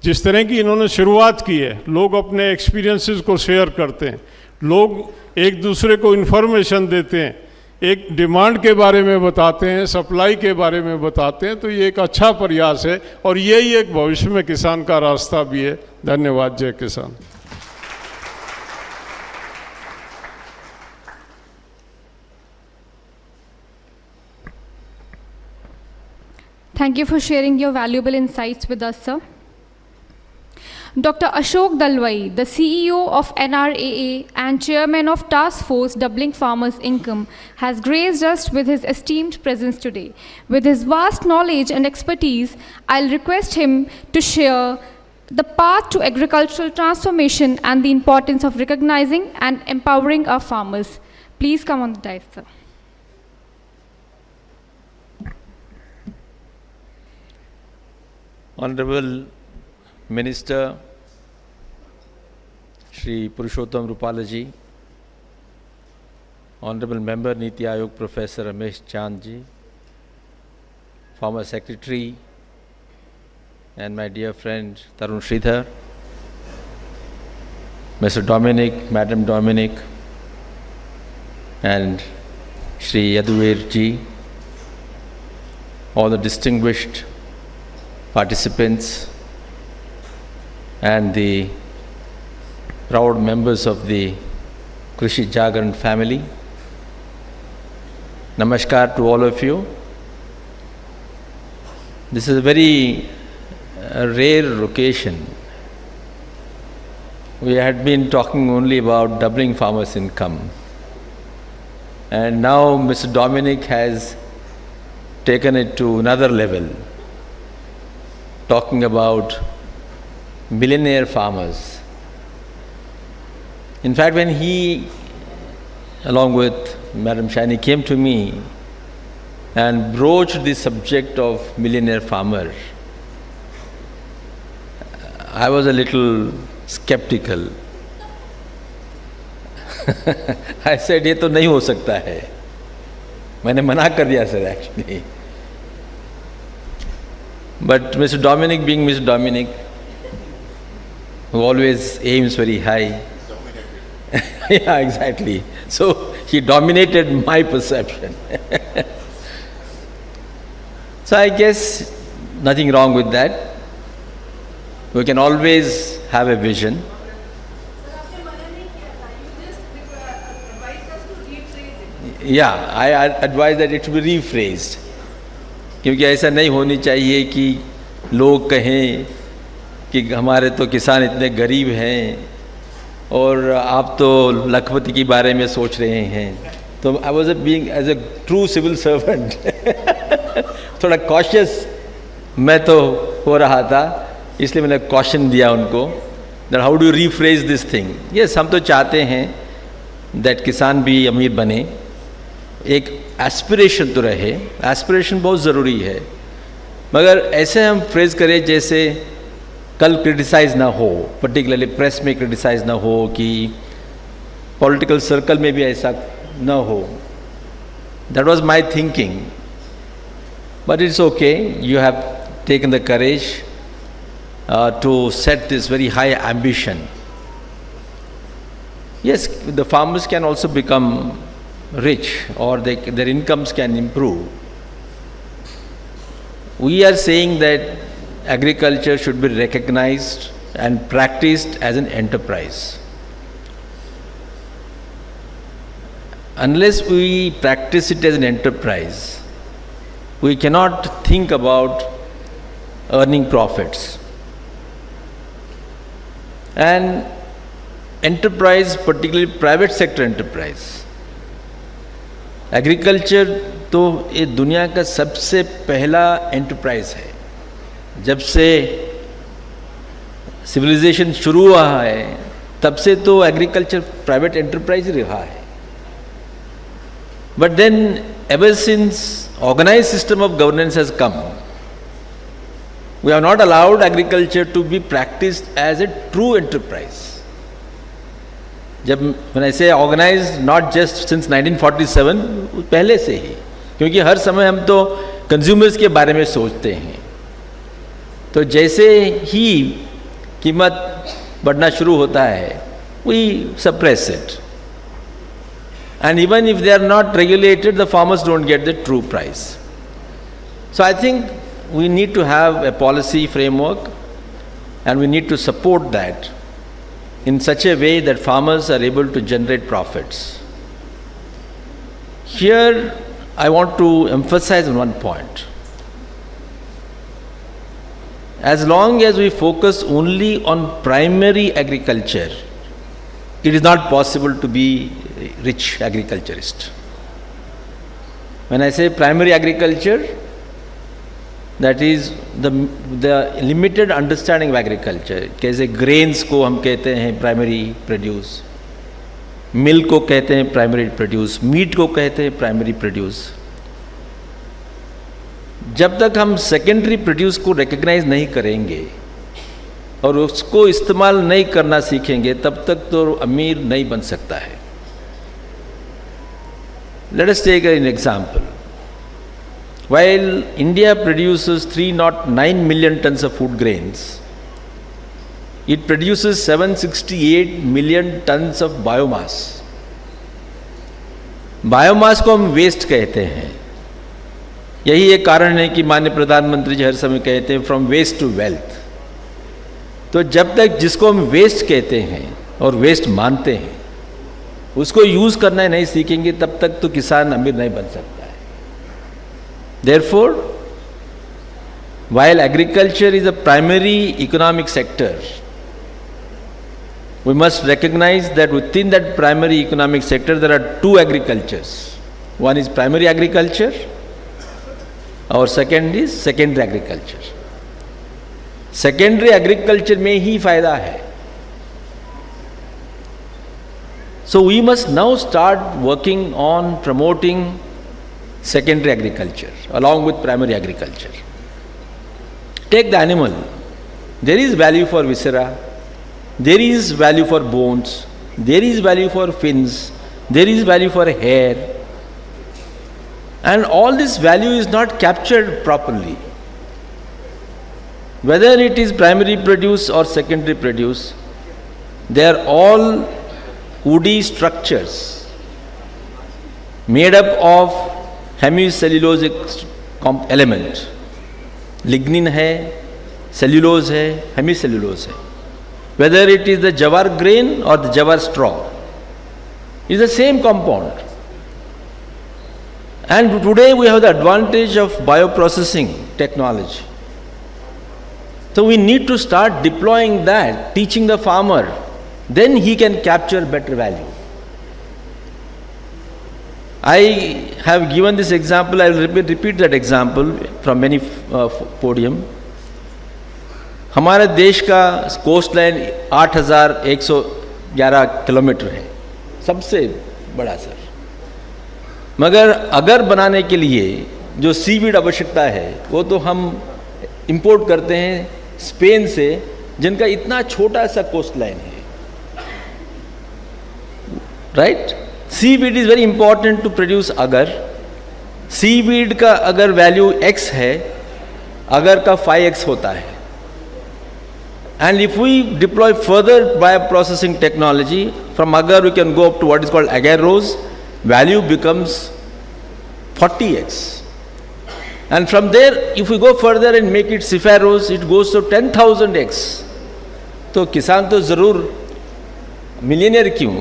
जिस तरह की इन्होंने शुरुआत की है, लोग अपने एक्सपीरियंसेस को शेयर करते हैं, लोग एक दूसरे को इन्फॉर्मेशन देते हैं, एक डिमांड के बारे में बताते हैं, सप्लाई के बारे में बताते हैं। तो ये एक अच्छा प्रयास है, और यही एक भविष्य में किसान का रास्ता भी है। धन्यवाद। जय किसान। Thank you for sharing your valuable insights with us, sir. Dr. Ashok Dalwai, the CEO of NRAA and Chairman of Task Force Doubling Farmers' Income, has graced us with his esteemed presence today. With his vast knowledge and expertise, I'll request him to share the path to agricultural transformation and the importance of recognizing and empowering our farmers. Please come on the dais, sir. Honorable Minister Shri Purushottam Rupalaji, Honorable Member Niti Aayog Professor Ramesh Chandji, former Secretary, and my dear friend Tarun Sridhar, Mr. Dominic, Madam Dominic, and Shri Yaduveer ji, all the distinguished participants and the proud members of the Krishi Jagran family. Namaskar to all of you. This is a very rare occasion. We had been talking only about doubling farmers' income, and now Mr. Dominic has taken it to another level, talking about millionaire farmers. In fact, when he, along with Madam Shani, came to me and broached the subject of millionaire farmer, I was a little skeptical. I said ये तो नहीं हो सकता है, मैंने मना कर दिया sir actually. But Mr. Dominic, being Mr. Dominic, who always aims very high, yeah, exactly. So he dominated my perception. So I guess nothing wrong with that. We can always have a vision. Yeah, I advise that it should be rephrased. क्योंकि ऐसा नहीं होनी चाहिए कि लोग कहें कि हमारे तो किसान इतने गरीब हैं और आप तो लखपति के बारे में सोच रहे हैं. तो I was being as a true civil servant थोड़ा कॉशियस मैं तो हो रहा था, इसलिए मैंने कॉशन दिया उनको that how do rephrase this thing. Yes, हम तो चाहते हैं दैट किसान भी अमीर बने, एक एस्पिरेशन तो रहे, एस्पिरेशन बहुत ज़रूरी है, मगर ऐसे हम फ्रेज करें जैसे कल क्रिटिसाइज ना हो, पर्टिकुलरली प्रेस में क्रिटिसाइज ना हो, कि पॉलिटिकल सर्कल में भी ऐसा ना हो. That was my thinking, but it's okay, you have taken the courage to set this very high ambition. Yes, the farmers can also become rich, or their incomes can improve. We are saying that agriculture should be recognized and practiced as an enterprise. Unless we practice it as an enterprise, we cannot think about earning profits. And enterprise, particularly private sector enterprise, agriculture तो ये दुनिया का सबसे पहला enterprise है. जब से civilisation शुरू हुआ है तब से तो एग्रीकल्चर प्राइवेट एंटरप्राइज ही रहा है. But then ever since organize system of governance has come, we are not allowed agriculture to be practised as a true enterprise. जब मैंने ऐसे ऑर्गेनाइज नॉट जस्ट सिंस 1947, पहले से ही, क्योंकि हर समय हम तो कंज्यूमर्स के बारे में सोचते हैं. तो जैसे ही कीमत बढ़ना शुरू होता है, we suppress it, and even if they are not regulated, the farmers don't get the true price. So I think we need to have a policy framework, and we need to support that in such a way that farmers are able to generate profits. Here I want to emphasize on one point. As long as we focus only on primary agriculture, it is not possible to be a rich agriculturist. When I say primary agriculture, that is the limited understanding of agriculture. कैसे grains को हम कहते हैं primary produce, milk को कहते हैं primary produce, meet को कहते हैं प्राइमरी प्रोड्यूस. जब तक हम सेकेंडरी प्रोड्यूस को रिकग्नाइज नहीं करेंगे और उसको इस्तेमाल नहीं करना सीखेंगे, तब तक तो अमीर नहीं बन सकता है. Let us take an example. While India produces 309 million tons of food grains, it produces 768 million tons of biomass. Biomass को हम वेस्ट कहते हैं. यही एक कारण है कि माननीय प्रधानमंत्री जी हर समय कहते हैं फ्रॉम वेस्ट टू वेल्थ. तो जब तक जिसको हम वेस्ट कहते हैं और वेस्ट मानते हैं उसको यूज़ करना नहीं सीखेंगे, तब तक तो किसान अमीर नहीं बन सकता. Therefore, while agriculture is a primary economic sector, we must recognize that within that primary economic sector there are two agricultures. One is primary agriculture, और second is secondary agriculture. Secondary agriculture में ही फायदा है. So we must now start working on promoting secondary agriculture along with primary agriculture. Take the animal. There is value for viscera, there is value for bones, there is value for fins, there is value for hair, and all this value is not captured properly. Whether it is primary produce or secondary produce, they are all woody structures made up of hemicellulosic element. Lignin है, cellulose है, hemicellulose है. Whether it is the jawar grain or the jawar straw, it is the same compound. And today we have the advantage of bioprocessing technology. So we need to start deploying that, teaching the farmer, then he can capture better value. I have given this example, I will repeat that example from many podium. हमारे देश का coast line 8,111 kilometre है, सबसे बड़ा sir. मगर अगर बनाने के लिए जो सीवीड आवश्यकता है वो तो हम इंपोर्ट करते हैं स्पेन से, जिनका इतना छोटा सा कोस्ट लाइन है. Right? Seaweed is very important to produce agar. Seaweed का अगर वैल्यू x है, अगर का 5x होता है. And if we deploy further bioprocessing technology, from agar we can go up to what is called agarose, value becomes 40x. And from there, if we go further and make it ciferose, it goes to 10,000x. तो किसान तो ज़रूर millionaire क्यों,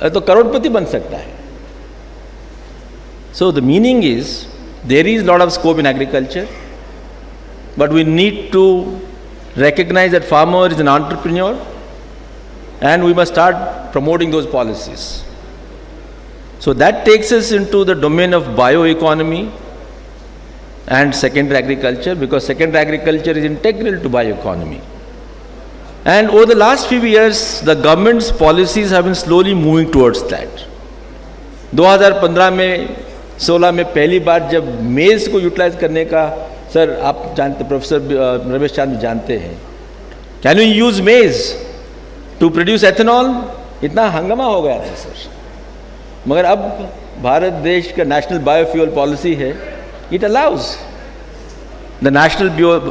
तो करोड़पति बन सकता है. So the meaning is, there is lot of scope in agriculture, but we need to recognize that farmer is an entrepreneur, and we must start promoting those policies. So that takes us into the domain of bioeconomy and secondary agriculture, because secondary agriculture is integral to bioeconomy. And over the last few years, the government's policies have been slowly moving towards that. 2015 में 16 में पहली बार जब मेज़ को utilise करने का, sir आप जानते, प्रोफेसर रमेश चांद जानते हैं, कैन यू यूज मेज टू प्रोड्यूस एथेनॉल, इतना हंगामा हो गया था सर. मगर अब भारत देश का नेशनल बायोफ्यूल पॉलिसी है, it allows. The national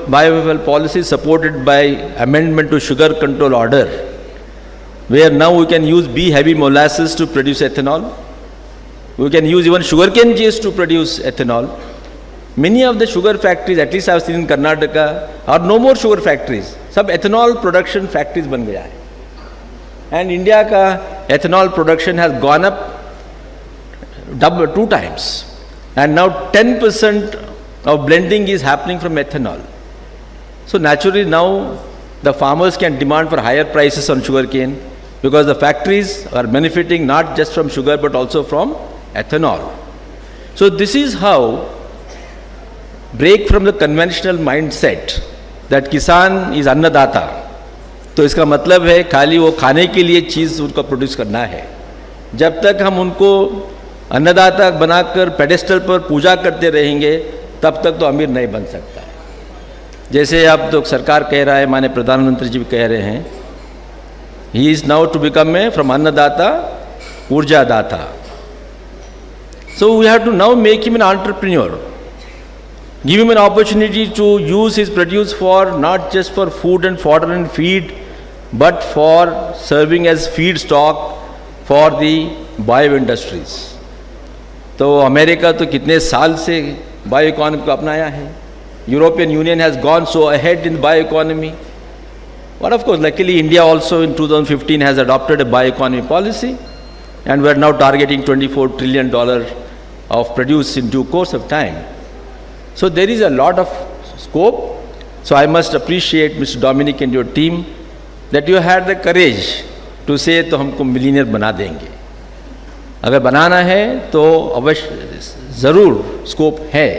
biofuel policy supported by amendment to sugar control order, where now we can use B heavy molasses to produce ethanol. We can use even sugarcane juice to produce ethanol. Many of the sugar factories, at least I have seen in Karnataka, are no more sugar factories. सब ethanol production factories बन गया है. And India का ethanol production has gone up 2 times. And now 10% of blending is happening from ethanol. So naturally now the farmers can demand for higher prices on sugarcane, because the factories are benefiting not just from sugar but also from ethanol. So this is how break from the conventional mindset that किसान is अन्नदाता. तो इसका मतलब है खाली वो खाने के लिए चीज़ उनको प्रोड्यूस करना है. जब तक हम उनको अन्नदाता बनाकर पेडेस्टल पर पूजा करते रहेंगे, तब तक तो अमीर नहीं बन सकता. जैसे अब तो सरकार कह रहा है, माननीय प्रधानमंत्री जी भी कह रहे हैं, he is now to become a from अन्नदाता ऊर्जादाता. So we have to now make him an entrepreneur. Give him an opportunity to use his produce for not just for food and fodder and feed, but for serving as feedstock for the bio industries. तो America तो कितने साल से bio economy को अपनाया है. European Union has gone so ahead in bioeconomy. But of course, luckily India also in 2015 has adopted a bioeconomy policy, and we are now targeting $24 trillion of produce in due course of time. So there is a lot of scope. So I must appreciate Mr. Dominic and your team that you had the courage to say तो हमको millionaire बना देंगे. अगर बनाना है तो अवश्य ज़रूर scope है,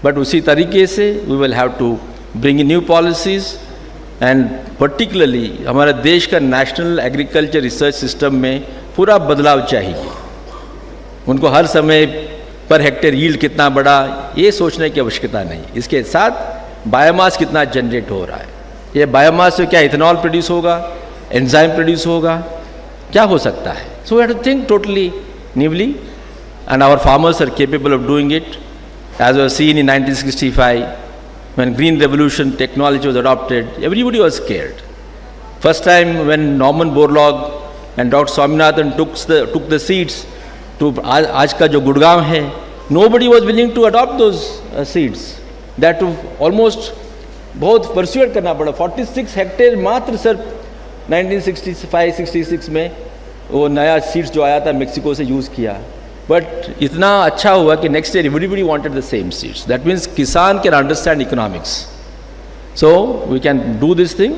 बट उसी तरीके से we will have to bring in new policies, and particularly हमारे देश का नेशनल एग्रीकल्चर रिसर्च सिस्टम में पूरा बदलाव चाहिए. उनको हर समय पर हेक्टेयर यील्ड कितना बड़ा, ये सोचने की आवश्यकता नहीं. इसके साथ बायोमास कितना जनरेट हो रहा है. ये बायोमास से क्या इथेनॉल प्रोड्यूस होगा, एंजाइम प्रोड्यूस होगा, क्या हो सकता है? So we have to think totally newly, and our farmers are capable of doing it. As was seen in 1965, when Green Revolution technology was adopted, everybody was scared. First time when Norman Borlaug and Dr. Swaminathan took the seeds to आज का जो गुड़गांव है, nobody was willing to adopt those seeds. That to almost बहुत परस्यूएट करना पड़ा. 46 hectare मात्र sir 1965-66 में वो नया सीड्स जो आया था मेक्सिको से यूज़ किया. बट इतना अच्छा हुआ कि next year everybody wanted the same seeds. That means kisan can understand economics. So we can do this thing.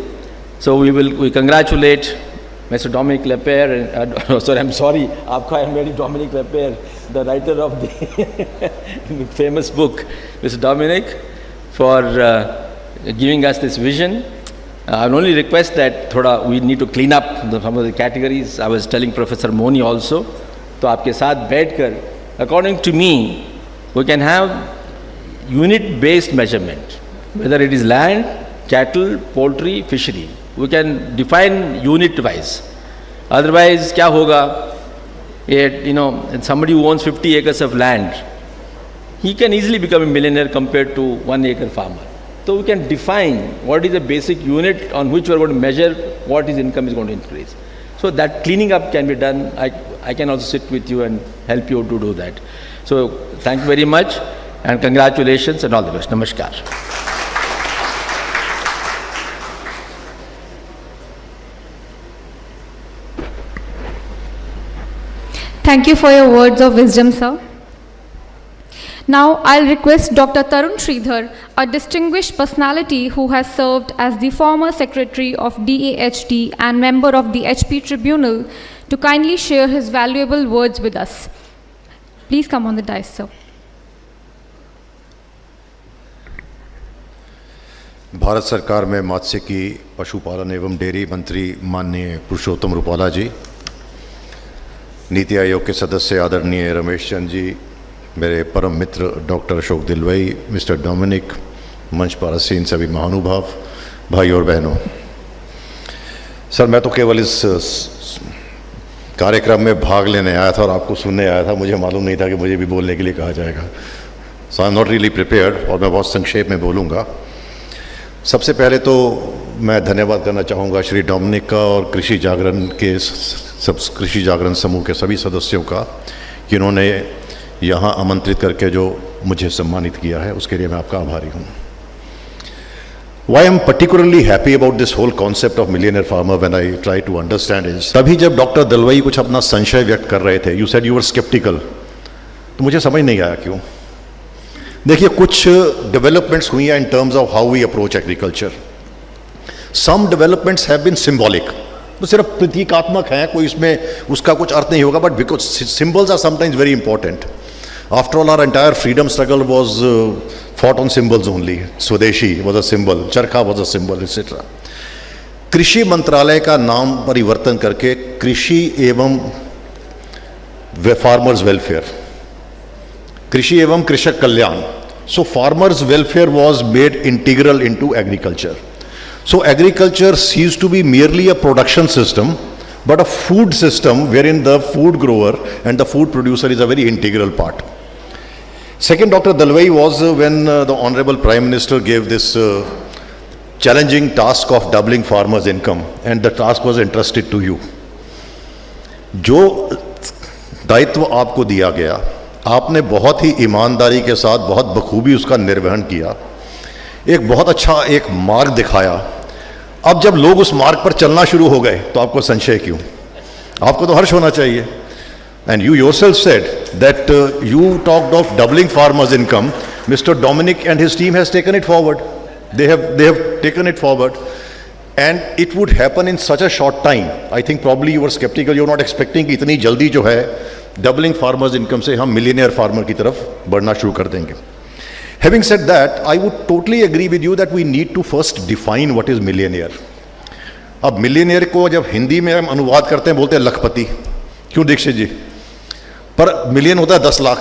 So we congratulate Mr. Dominic Lepere, sorry, I'm sorry, आपका I married Dominic Lepere, the writer of the famous book, Mr. Dominic, for giving us this vision. I'll only request that we need to clean up some of the categories. I was telling Professor Moni also, तो आपके साथ बैठकर, according to me, we can have unit-based measurement, whether it is land, cattle, poultry, fishery. We can define unit wise. Otherwise क्या होगा? Somebody who owns 50 acres of land, he can easily become a millionaire compared to 1 acre farmer. So we can define what is the basic unit on which we are going to measure what his income is going to increase. So that cleaning up can be done. I can also sit with you and help you to do that. So thank you very much and congratulations and all the best. Namaskar. Thank you for your words of wisdom, sir. Now I'll request Dr. Tarun Sridhar, a distinguished personality who has served as the former secretary of DAHD and member of the HP Tribunal, to kindly share his valuable words with us. Please come on the dais, sir. Bharat सरकार में मत्स्यिकी, पशुपालन एवं dairy मंत्री माननीय पुरुषोत्तम रूपाला जी, नीति आयोग के सदस्य आदरणीय रमेश चंद जी, मेरे परम मित्र डॉक्टर अशोक दिलवई, मिस्टर डोमिनिक, मंच पर आसीन सभी महानुभाव, भाई और बहनों, सर मैं तो केवल इस कार्यक्रम में भाग लेने आया था और आपको सुनने आया था. मुझे मालूम नहीं था कि मुझे भी बोलने के लिए कहा जाएगा. So I am not really prepared और मैं बहुत संक्षेप में बोलूँगा. सबसे पहले तो मैं धन्यवाद करना चाहूँगा श्री डोमिनिक का और कृषि जागरण समूह के सभी सदस्यों का कि इन्होंने यहाँ आमंत्रित करके जो मुझे सम्मानित किया है, उसके लिए मैं आपका आभारी हूँ. Why I'm particularly happy about this whole concept of millionaire farmer when I try to understand is, तभी जब डॉक्टर दिलवई कुछ अपना संशय व्यक्त कर रहे थे, you said you were skeptical, तो मुझे समझ नहीं आया क्यों. देखिए कुछ डेवलपमेंट्स हुई हैं in terms of how we approach agriculture. Some developments have been symbolic. तो सिर्फ प्रतीकात्मक हैं, कोई इसमें उसका कुछ अर्थ नहीं होगा, but because symbols are sometimes very important. After all, our entire freedom struggle was fought on symbols only. Swadeshi was a symbol, Charkha was a symbol, etc. कृषि मंत्रालय का नाम परिवर्तन करके कृषि एवं फार्मर्स वेलफेयर, कृषि एवं कृषक कल्याण. So farmers welfare was made integral into agriculture. So agriculture ceased to be merely a production system, but a food system wherein the food grower and the food producer is a very integral part. Second, Dr. Dalwai was when the Honorable Prime Minister gave this challenging task of doubling farmers' income, and the task was entrusted to you. जो दायित्व आपको दिया गया, आपने बहुत ही ईमानदारी के साथ बहुत बखूबी उसका निर्वहन किया, एक बहुत अच्छा एक मार्ग दिखाया. अब जब लोग उस मार्ग पर चलना शुरू हो गए तो आपको संशय क्यों? आपको तो हर्ष होना चाहिए. And you yourself said that you talked of doubling farmers' income. Mr. Dominic and his team has taken it forward. They have taken it forward, and it would happen in such a short time. I think probably you were skeptical. You were not expecting कि इतनी जल्दी जो है doubling farmers' income से हम millionaire farmer की तरफ बढ़ना शुरू कर देंगे. Having said that, I would totally agree with you that we need to first define what is millionaire. अब millionaire को जब हिंदी में हम अनुवाद करते हैं बोलते हैं लखपति. क्यों दीक्षित जी? पर मिलियन होता है 10 लाख.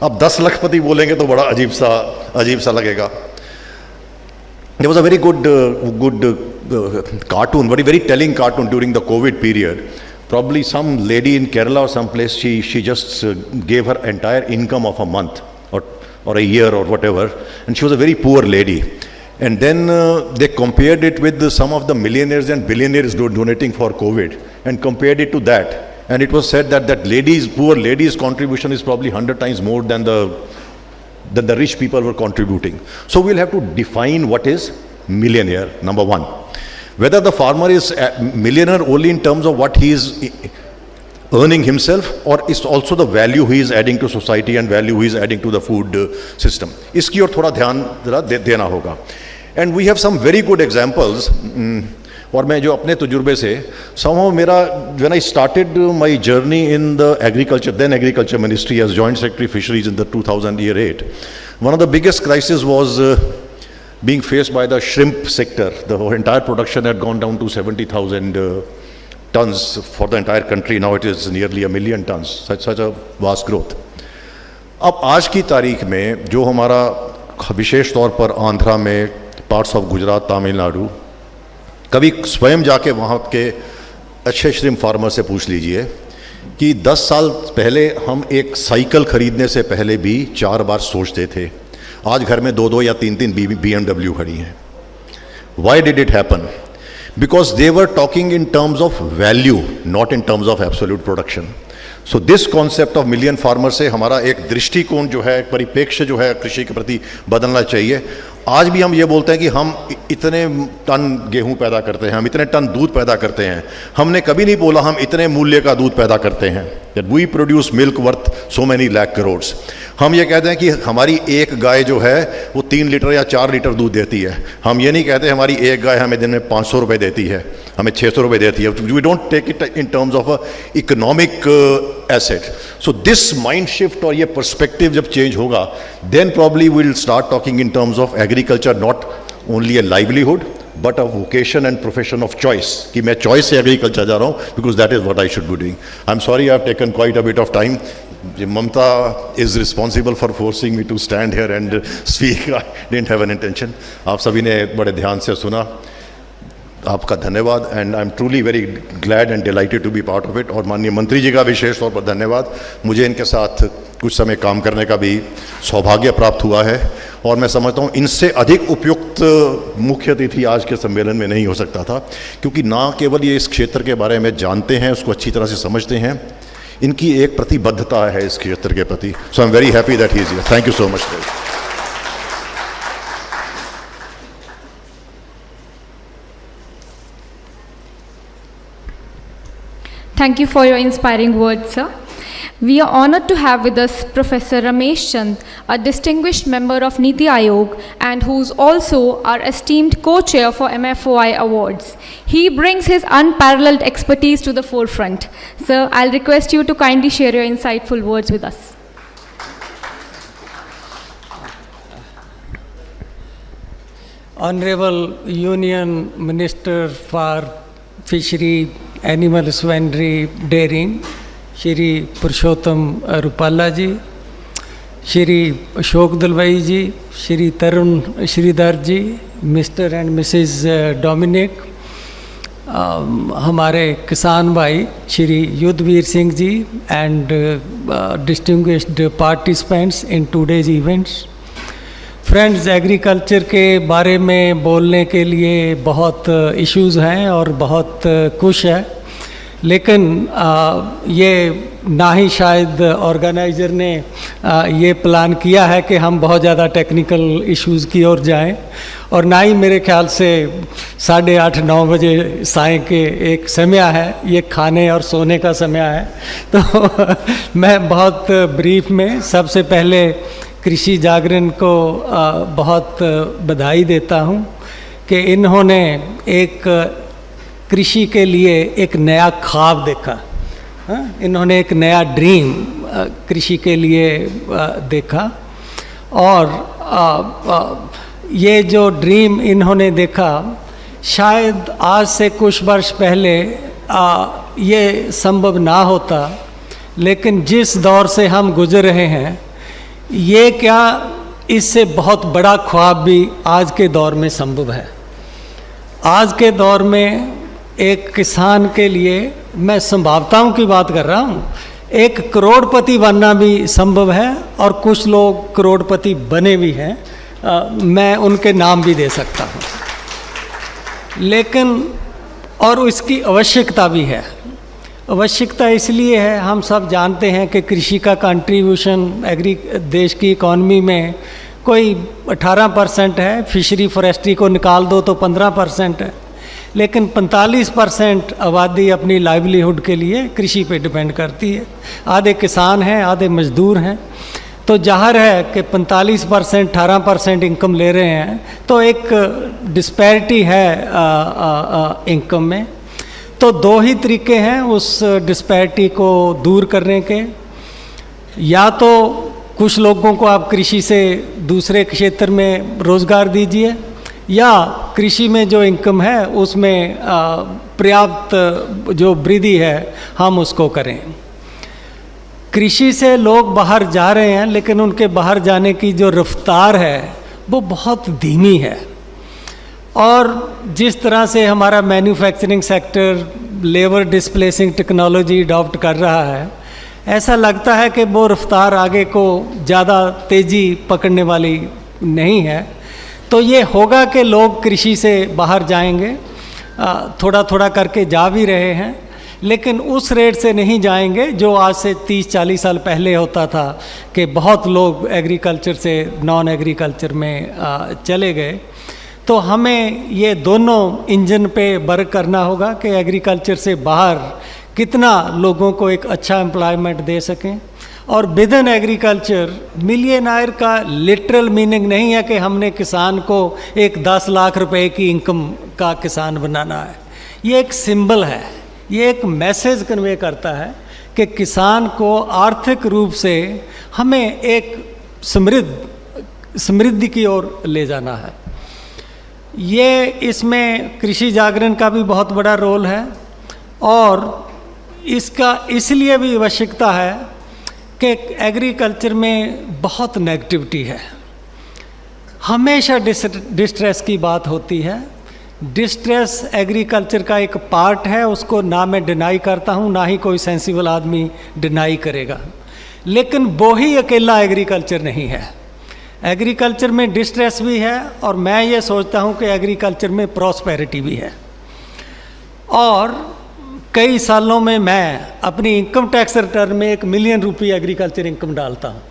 अब 10 लखपति बोलेंगे तो बड़ा अजीब सा लगेगा. There was a very good cartoon, very telling cartoon during the COVID period, Probably some lady in Kerala or someplace, she just gave her entire income of a month or a year or whatever, and she was a very poor lady. And then they compared it with some of the millionaires and billionaires donating for COVID, and compared it to that. And it was said that poor lady's contribution is probably 100 times more than the rich people were contributing. So we'll have to define what is millionaire, number one. Whether the farmer is a millionaire only in terms of what he is earning himself, or it's also the value he is adding to society and value he is adding to the food system. इसकी ओर थोड़ा ध्यान देना होगा. And we have some very good examples. और मैं जो अपने तजुर्बे से somehow when I started my journey in the then agriculture ministry as joint secretary fisheries in the 2008, one of the biggest crises was being faced by the shrimp sector. The entire production had gone down to 70,000 tons for the entire country. Now it is nearly 1 million tons. Such a vast growth. अब आज की तारीख में जो हमारा विशेष तौर पर आंध्रा में, पार्ट्स ऑफ गुजरात, तमिलनाडु, कभी स्वयं जाके वहाँ के अच्छे श्रिम्प फार्मर से पूछ लीजिए कि 10 साल पहले हम एक साइकिल खरीदने से पहले भी 4 बार सोचते थे. आज घर में 2-2 या 3-3 BMW खड़ी हैं. Why did it happen? Because they were talking in terms of value, not in terms of absolute production. So this concept of million farmer से हमारा एक दृष्टिकोण जो है, परिप्रेक्ष्य जो है कृषि के प्रति बदलना चाहिए. आज भी हम ये बोलते हैं कि हम इतने टन गेहूं पैदा करते हैं, हम इतने टन दूध पैदा करते हैं. हमने कभी नहीं बोला हम इतने मूल्य का दूध पैदा करते हैं. That we produce milk worth so many lakh crores. हम ये कहते हैं कि हमारी एक गाय जो है वो 3 लीटर या 4 लीटर दूध देती है. हम ये नहीं कहते हमारी एक गाय हमें दिन में 500 रुपये देती है, हमें 600 रुपये देती है. We don't take it in terms of a economic asset. So this mind shift और ये पर्सपेक्टिव जब चेंज होगा, then probably we will start talking in terms of agriculture not only a livelihood but a vocation and profession of choice, कि मैं choice से agriculture जा रहा हूँ, because that is what I should be doing. I am sorry I have taken quite a bit of time. Mamta is responsible for forcing me to stand here and speak. I didn't have an intention. आप सभी ने बड़े ध्यान से सुना. आपका धन्यवाद. And I am truly very glad and delighted to be part of it. और माननीय मंत्री जी का विशेष तौर पर धन्यवाद. मुझे इनके साथ कुछ समय काम करने का भी सौभाग्य प्राप्त हुआ है, और मैं समझता हूँ इनसे अधिक उपयुक्त मुख्य अतिथि आज के सम्मेलन में नहीं हो सकता था, क्योंकि ना केवल ये इस क्षेत्र के बारे में जानते हैं, उसको अच्छी तरह से समझते हैं, इनकी एक प्रतिबद्धता है इस क्षेत्र के प्रति. So I am very happy that he is here. Thank you so much. Thank you for your inspiring words, sir. We are honored to have with us Professor Ramesh Chand, a distinguished member of Niti Aayog and who's also our esteemed co-chair for MFOI Awards. He brings his unparalleled expertise to the forefront. Sir, I'll request you to kindly share your insightful words with us. Honorable Union Minister for Fishery, Animal Husbandry, Dairying, Shri Purushottam Rupala ji, Shri Ashok Dalwai ji, Shri Tarun Shridhar ji, mister and missus Dominic, हमारे किसान भाई Shri Yudhvir Singh ji, and distinguished participants in today's events. Friends, agriculture के बारे में बोलने के लिए बहुत इश्यूज़ हैं और बहुत कुछ है, लेकिन ये ना ही शायद ऑर्गेनाइज़र ने ये प्लान किया है कि हम बहुत ज़्यादा टेक्निकल इश्यूज़ की ओर जाएं, और ना ही मेरे ख्याल से 8:30-9 बजे साय के एक समय है, ये खाने और सोने का समय है. तो मैं बहुत ब्रीफ में सबसे पहले कृषि जागरण को बहुत बधाई देता हूँ कि इन्होंने एक कृषि के लिए एक नया ख्वाब देखा. इन्होंने एक नया ड्रीम कृषि के लिए देखा, और ये जो ड्रीम इन्होंने देखा, शायद आज से कुछ वर्ष पहले ये संभव ना होता, लेकिन जिस दौर से हम गुजर रहे हैं, ये क्या इससे बहुत बड़ा ख्वाब भी आज के दौर में संभव है. आज के दौर में एक किसान के लिए, मैं संभावनाओं की बात कर रहा हूँ, एक करोड़पति बनना भी संभव है और कुछ लोग करोड़पति बने भी हैं। मैं उनके नाम भी दे सकता हूँ, लेकिन और इसकी आवश्यकता भी है। आवश्यकता इसलिए है, हम सब जानते हैं कि कृषि का कंट्रीब्यूशन देश की इकॉनमी में कोई 18% है, फिशरी फॉरेस्ट्री को निकाल दो तो 15% है, लेकिन 45% आबादी अपनी लाइवलीहुड के लिए कृषि पे डिपेंड करती है। आधे किसान हैं, आधे मजदूर हैं, तो जाहिर है कि 45% 18% इनकम ले रहे हैं, तो एक डिस्पैरिटी है इनकम में। तो दो ही तरीके हैं उस डिस्पैरिटी को दूर करने के, या तो कुछ लोगों को आप कृषि से दूसरे क्षेत्र में रोज़गार दीजिए, या कृषि में जो इनकम है उसमें पर्याप्त जो वृद्धि है हम उसको करें। कृषि से लोग बाहर जा रहे हैं, लेकिन उनके बाहर जाने की जो रफ्तार है वो बहुत धीमी है। और जिस तरह से हमारा manufacturing sector labour displacing technology adopt कर रहा है, ऐसा लगता है कि वो रफ्तार आगे को ज़्यादा तेज़ी पकड़ने वाली नहीं है। तो ये होगा कि लोग कृषि से बाहर जाएंगे, थोड़ा थोड़ा करके जा भी रहे हैं, लेकिन उस रेट से नहीं जाएंगे जो आज से 30-40 साल पहले होता था कि बहुत लोग एग्रीकल्चर से नॉन एग्रीकल्चर में चले गए। तो हमें ये दोनों इंजन पे वर्क करना होगा कि एग्रीकल्चर से बाहर कितना लोगों को एक अच्छा एम्प्लॉयमेंट दे सकें। और विद इन एग्रीकल्चर मिलियनायर का लिटरल मीनिंग नहीं है कि हमने किसान को एक 10 लाख रुपए की इनकम का किसान बनाना है। ये एक सिंबल है, ये एक मैसेज कन्वे करता है कि किसान को आर्थिक रूप से हमें एक समृद्धि की ओर ले जाना है। ये इसमें कृषि जागरण का भी बहुत बड़ा रोल है, और इसका इसलिए भी आवश्यकता है कि एग्रीकल्चर में बहुत नेगेटिविटी है, हमेशा डिस्ट्रेस की बात होती है। डिस्ट्रेस एग्रीकल्चर का एक पार्ट है, उसको ना मैं डिनाई करता हूँ, ना ही कोई सेंसिबल आदमी डिनाई करेगा, लेकिन वो ही अकेला एग्रीकल्चर नहीं है। एग्रीकल्चर में डिस्ट्रेस भी है, और मैं ये सोचता हूँ कि एग्रीकल्चर में प्रॉस्पेरिटी भी है। और कई सालों में मैं अपनी इनकम टैक्स रिटर्न में 1 मिलियन रुपये एग्रीकल्चर इनकम डालता हूँ।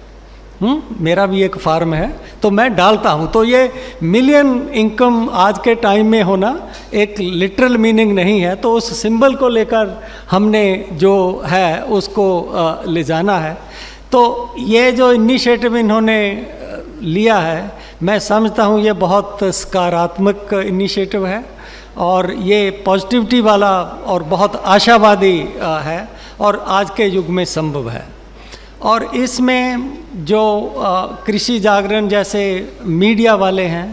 मेरा भी एक फार्म है तो मैं डालता हूँ। तो ये मिलियन इनकम आज के टाइम में होना एक लिटरल मीनिंग नहीं है, तो उस सिंबल को लेकर हमने जो है उसको ले जाना है। तो ये जो इनिशिएटिव इन्होंने लिया है, मैं समझता हूँ ये बहुत सकारात्मक इनिशिएटिव है, और ये पॉजिटिविटी वाला और बहुत आशावादी है, और आज के युग में संभव है। और इसमें जो कृषि जागरण जैसे मीडिया वाले हैं,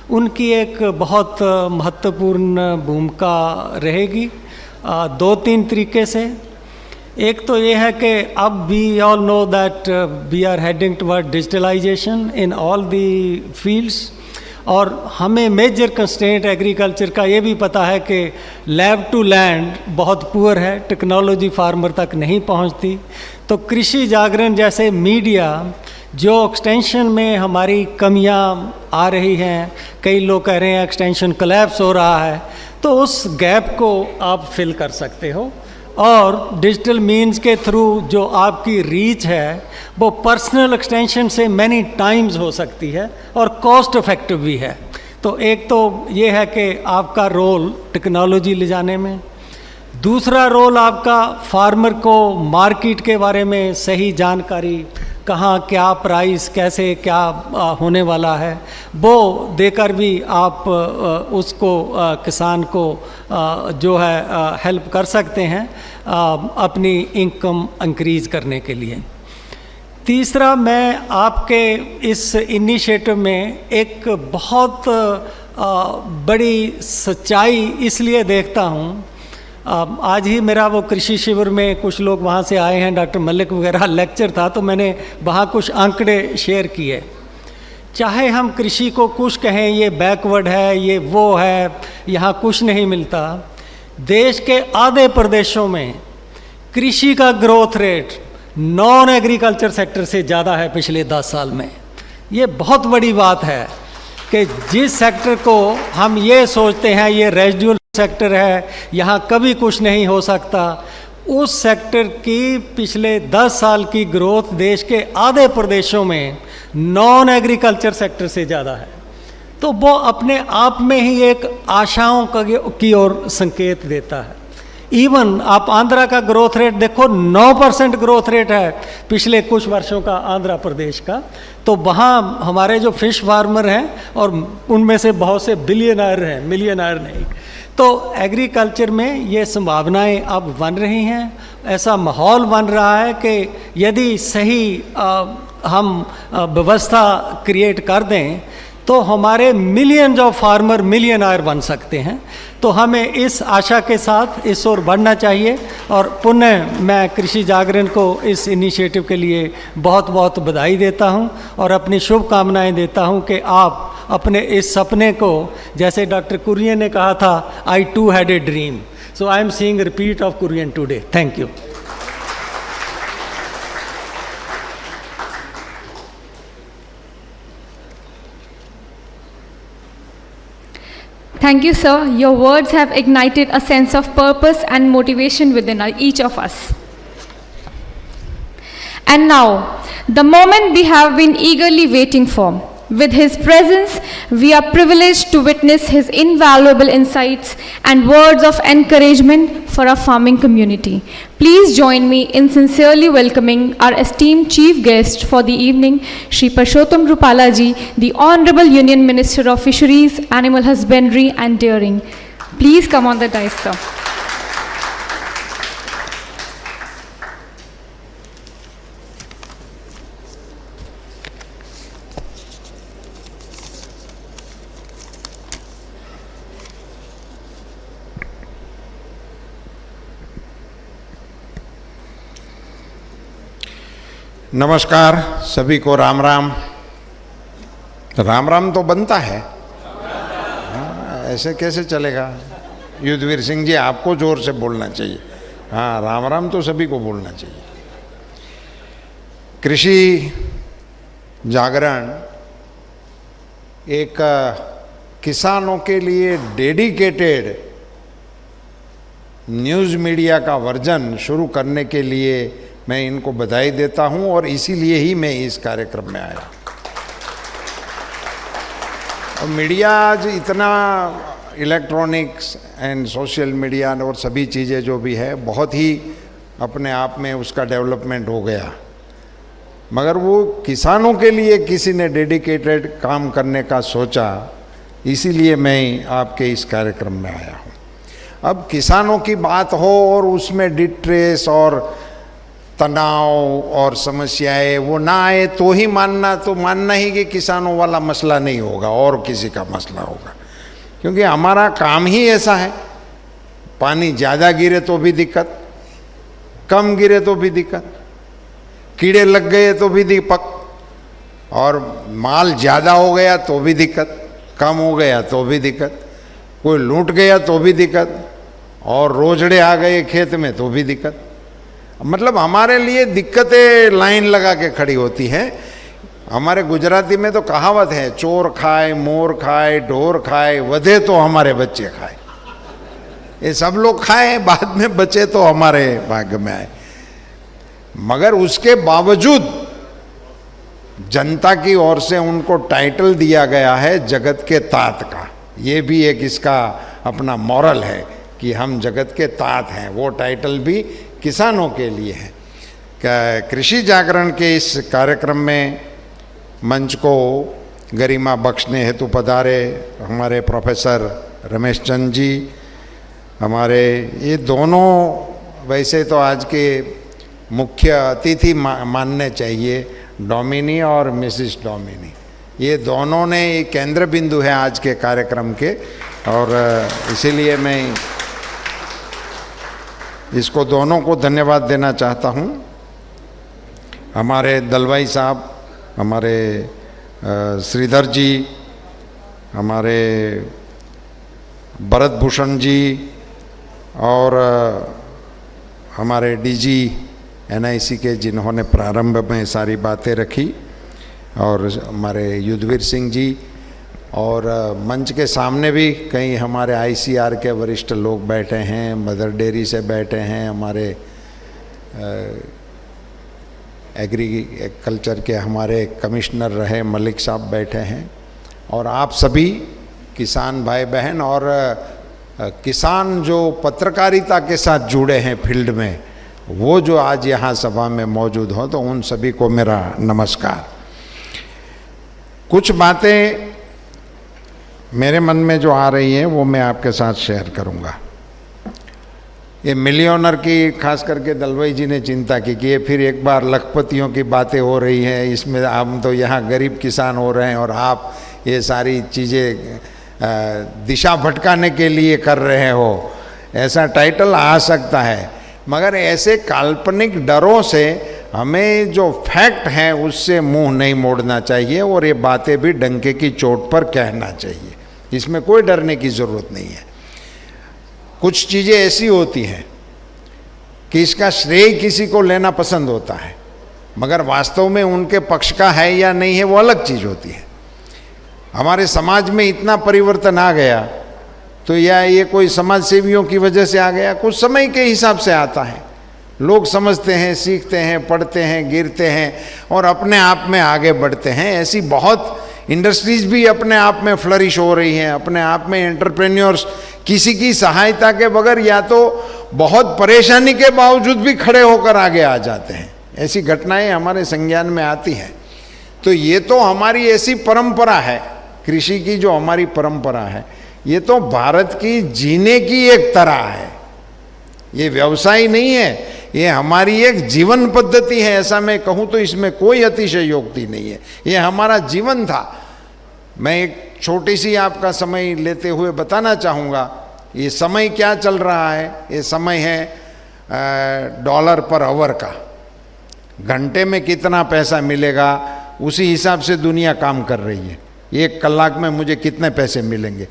उनकी एक बहुत महत्वपूर्ण भूमिका रहेगी 2-3 तरीके से। एक तो ये है कि अब we all know that we are heading toward digitalization in all the fields, और हमें मेजर कंस्ट्रेंट एग्रीकल्चर का ये भी पता है कि लैब टू लैंड बहुत पुअर है, टेक्नोलॉजी फार्मर तक नहीं पहुंचती। तो कृषि जागरण जैसे मीडिया जो एक्सटेंशन में हमारी कमियां आ रही हैं, कई लोग कह रहे हैं एक्सटेंशन कोलैप्स हो रहा है, तो उस गैप को आप फिल कर सकते हो। और डिजिटल मीन्स के थ्रू जो आपकी रीच है वो पर्सनल एक्सटेंशन से मैनी टाइम्स हो सकती है, और कॉस्ट इफेक्टिव भी है। तो एक तो ये है कि आपका रोल टेक्नोलॉजी ले जाने में, दूसरा रोल आपका फार्मर को मार्केट के बारे में सही जानकारी, कहाँ क्या प्राइस, कैसे क्या होने वाला है, वो देकर भी आप उसको किसान को जो है हेल्प कर सकते हैं अपनी इनकम इंक्रीज करने के लिए। तीसरा, मैं आपके इस इनिशिएटिव में एक बहुत बड़ी सच्चाई इसलिए देखता हूँ। आज ही मेरा वो कृषि शिविर में कुछ लोग वहाँ से आए हैं, डॉक्टर मलिक वगैरह लेक्चर था, तो मैंने वहाँ कुछ आंकड़े शेयर किए। चाहे हम कृषि को कुछ कहें ये बैकवर्ड है, ये वो है, यहाँ कुछ नहीं मिलता, देश के आधे प्रदेशों में कृषि का growth rate non agriculture sector से ज़्यादा है पिछले 10 साल में। ये बहुत बड़ी बात है कि जिस सेक्टर को हम ये सोचते हैं ये रेजिडुअल सेक्टर है, यहाँ कभी कुछ नहीं हो सकता, उस सेक्टर की पिछले 10 साल की ग्रोथ देश के आधे प्रदेशों में नॉन एग्रीकल्चर सेक्टर से ज़्यादा है। तो वो अपने आप में ही एक आशाओं की ओर संकेत देता है। इवन आप आंध्रा का ग्रोथ रेट देखो, 9% ग्रोथ रेट है पिछले कुछ वर्षों का आंध्र प्रदेश का। तो वहाँ हमारे जो फिश फार्मर हैं और उनमें से बहुत से बिलियनर हैं, मिलियनर नहीं। तो एग्रीकल्चर में ये संभावनाएं अब बन रही हैं। ऐसा माहौल बन रहा है कि यदि सही हम व्यवस्था क्रिएट कर दें तो हमारे मिलियंस ऑफ फार्मर मिलियनर बन सकते हैं। तो हमें इस आशा के साथ इस ओर बढ़ना चाहिए। और पुनः मैं कृषि जागरण को इस इनिशिएटिव के लिए बहुत बहुत बधाई देता हूं और अपनी शुभकामनाएं देता हूं कि आप अपने इस सपने को, जैसे डॉक्टर कुरियन ने कहा था, I too had a dream, so I am seeing repeat of Kurien today. Thank you. Thank you, sir. Your words have ignited a sense of purpose and motivation within each of us. And now, the moment we have been eagerly waiting for. With his presence, we are privileged to witness his invaluable insights and words of encouragement for our farming community. Please join me in sincerely welcoming our esteemed chief guest for the evening, Shri Parshottam Rupala ji, the Honorable Union Minister of Fisheries, Animal Husbandry and Dairying. Please come on the dais, sir. नमस्कार, सभी को राम राम। राम राम तो बनता है, ऐसे कैसे चलेगा? युद्धवीर सिंह जी, आपको जोर से बोलना चाहिए। हाँ, राम राम तो सभी को बोलना चाहिए। कृषि जागरण एक किसानों के लिए डेडिकेटेड न्यूज़ मीडिया का वर्जन शुरू करने के लिए मैं इनको बधाई देता हूं और इसीलिए ही मैं इस कार्यक्रम में आया। और मीडिया आज इतना इलेक्ट्रॉनिक्स एंड सोशल मीडिया और सभी चीज़ें जो भी है, बहुत ही अपने आप में उसका डेवलपमेंट हो गया, मगर वो किसानों के लिए किसी ने डेडिकेटेड काम करने का सोचा, इसीलिए मैं आपके इस कार्यक्रम में आया हूँ। अब किसानों की बात हो और उसमें डिस्ट्रेस और तनाव और समस्याएं वो ना आए तो ही मानना ही कि किसानों वाला मसला नहीं होगा और किसी का मसला होगा, क्योंकि हमारा काम ही ऐसा है। पानी ज़्यादा गिरे तो भी दिक्कत, कम गिरे तो भी दिक्कत, कीड़े लग गए तो भी दिक्कत, और माल ज़्यादा हो गया तो भी दिक्कत, कम हो गया तो भी दिक्कत, कोई लूट गया तो भी दिक्कत, और रोजड़े आ गए खेत में तो भी दिक्कत। मतलब हमारे लिए दिक्कतें लाइन लगा के खड़ी होती हैं। हमारे गुजराती में तो कहावत है, चोर खाए, मोर खाए, ढोर खाए, वधे तो हमारे बच्चे खाए। ये सब लोग खाए, बाद में बचे तो हमारे भाग्य में आए। मगर उसके बावजूद जनता की ओर से उनको टाइटल दिया गया है जगत के तात का। ये भी एक इसका अपना मॉरल है कि हम जगत के तात हैं। वो टाइटल भी किसानों के लिए है। कृषि जागरण के इस कार्यक्रम में मंच को गरिमा बख्शने हेतु पधारे हमारे प्रोफेसर रमेश चंद जी, हमारे ये दोनों वैसे तो आज के मुख्य अतिथि मानने चाहिए, डोमिनी और मिसिस डोमिनी, ये दोनों ने केंद्र बिंदु है आज के कार्यक्रम के, और इसीलिए मैं इसको दोनों को धन्यवाद देना चाहता हूँ। हमारे दलवाई साहब, हमारे श्रीधर जी, हमारे भरत भूषण जी, और हमारे डीजी एनआईसी के जिन्होंने प्रारंभ में सारी बातें रखी, और हमारे युद्धवीर सिंह जी, और मंच के सामने भी कई हमारे आईसीआर के वरिष्ठ लोग बैठे हैं, मदर डेयरी से बैठे हैं, हमारे एग्रीकल्चर के हमारे कमिश्नर रहे मलिक साहब बैठे हैं, और आप सभी किसान भाई बहन और किसान जो पत्रकारिता के साथ जुड़े हैं फील्ड में, वो जो आज यहाँ सभा में मौजूद हो, तो उन सभी को मेरा नमस्कार। कुछ बातें मेरे मन में जो आ रही हैं वो मैं आपके साथ शेयर करूँगा। ये मिलियनर की खास करके दलवाई जी ने चिंता की कि ये फिर एक बार लखपतियों की बातें हो रही हैं, इसमें हम तो यहाँ गरीब किसान हो रहे हैं और आप ये सारी चीज़ें दिशा भटकाने के लिए कर रहे हो, ऐसा टाइटल आ सकता है। मगर ऐसे काल्पनिक डरों से हमें जो फैक्ट हैं उससे मुंह नहीं मोड़ना चाहिए, और ये बातें भी डंके की चोट पर कहना चाहिए, इसमें कोई डरने की ज़रूरत नहीं है। कुछ चीज़ें ऐसी होती हैं कि इसका श्रेय किसी को लेना पसंद होता है, मगर वास्तव में उनके पक्ष का है या नहीं है वो अलग चीज़ होती है। हमारे समाज में इतना परिवर्तन आ गया, तो या ये कोई समाज सेवियों की वजह से आ गया, कुछ समय के हिसाब से आता है। लोग समझते हैं, सीखते हैं, पढ़ते हैं, गिरते हैं और अपने आप में आगे बढ़ते हैं। ऐसी बहुत इंडस्ट्रीज भी अपने आप में फ्लरिश हो रही हैं, अपने आप में एंटरप्रेन्योर्स किसी की सहायता के बगैर या तो बहुत परेशानी के बावजूद भी खड़े होकर आगे आ जाते हैं। ऐसी घटनाएं हमारे संज्ञान में आती हैं। तो ये तो हमारी ऐसी परंपरा है, कृषि की जो हमारी परंपरा है, ये तो भारत की जीने की एक तरह है। ये व्यवसाय नहीं है, ये हमारी एक जीवन पद्धति है। ऐसा मैं कहूँ तो इसमें कोई अतिशयोक्ति नहीं है, ये हमारा जीवन था। मैं एक छोटी सी आपका समय लेते हुए बताना चाहूँगा, ये समय क्या चल रहा है। ये समय है डॉलर पर आवर का, घंटे में कितना पैसा मिलेगा उसी हिसाब से दुनिया काम कर रही है। एक कलाक में मुझे कितने पैसे मिलेंगे,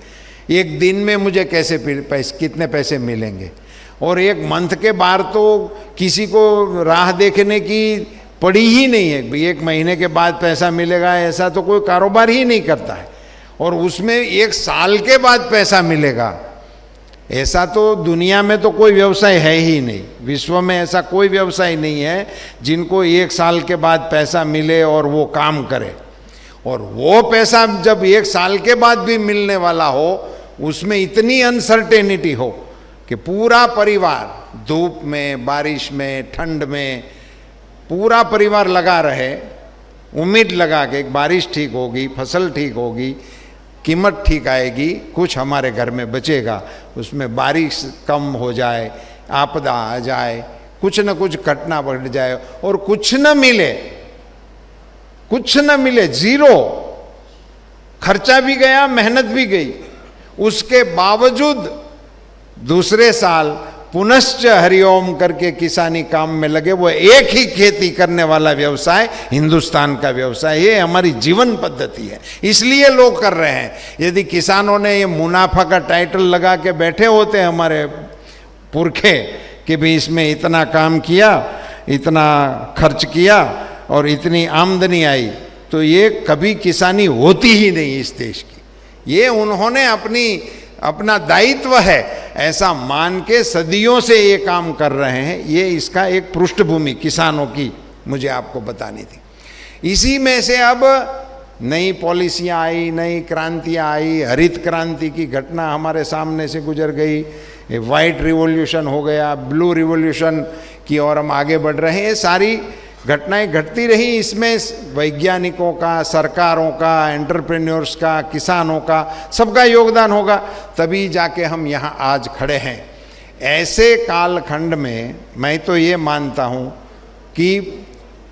एक दिन में मुझे कितने पैसे मिलेंगे, और एक मंथ के बाद तो किसी को राह देखने की पड़ी ही नहीं है। भाई एक महीने के बाद पैसा मिलेगा, ऐसा तो कोई कारोबार ही नहीं करता है। और उसमें एक साल के बाद पैसा मिलेगा, ऐसा तो दुनिया में तो कोई व्यवसाय है ही नहीं। विश्व में ऐसा कोई व्यवसाय नहीं है जिनको एक साल के बाद पैसा मिले और वो काम करे। और वो पैसा जब एक साल के बाद भी मिलने वाला हो, उसमें इतनी अनसर्टेनिटी हो कि पूरा परिवार धूप में, बारिश में, ठंड में पूरा परिवार लगा रहे, उम्मीद लगा के बारिश ठीक होगी, फसल ठीक होगी, कीमत ठीक आएगी, कुछ हमारे घर में बचेगा। उसमें बारिश कम हो जाए, आपदा आ जाए, कुछ न कुछ घटना बढ़ जाए और कुछ न मिले, कुछ न मिले, जीरो, खर्चा भी गया, मेहनत भी गई। उसके बावजूद दूसरे साल पुनश्च हरिओम करके किसानी काम में लगे। वो एक ही खेती करने वाला व्यवसाय हिंदुस्तान का व्यवसाय, ये हमारी जीवन पद्धति है, इसलिए लोग कर रहे हैं। यदि किसानों ने ये मुनाफा का टाइटल लगा के बैठे होते हमारे पुरखे कि भी इसमें इतना काम किया, इतना खर्च किया और इतनी आमदनी आई, तो ये कभी किसानी होती ही नहीं इस देश की। ये उन्होंने अपना दायित्व है ऐसा मान के सदियों से ये काम कर रहे हैं। ये इसका एक पृष्ठभूमि किसानों की मुझे आपको बतानी थी। इसी में से अब नई पॉलिसियाँ आई, नई क्रांतियाँ आई, हरित क्रांति की घटना हमारे सामने से गुजर गई, वाइट रिवॉल्यूशन हो गया, ब्लू रिवॉल्यूशन की ओर हम आगे बढ़ रहे हैं। ये सारी घटनाएं घटती रही, इसमें वैज्ञानिकों का, सरकारों का, एंटरप्रेन्योर्स का, किसानों का, सबका योगदान होगा, तभी जाके हम यहाँ आज खड़े हैं। ऐसे कालखंड में मैं तो ये मानता हूँ कि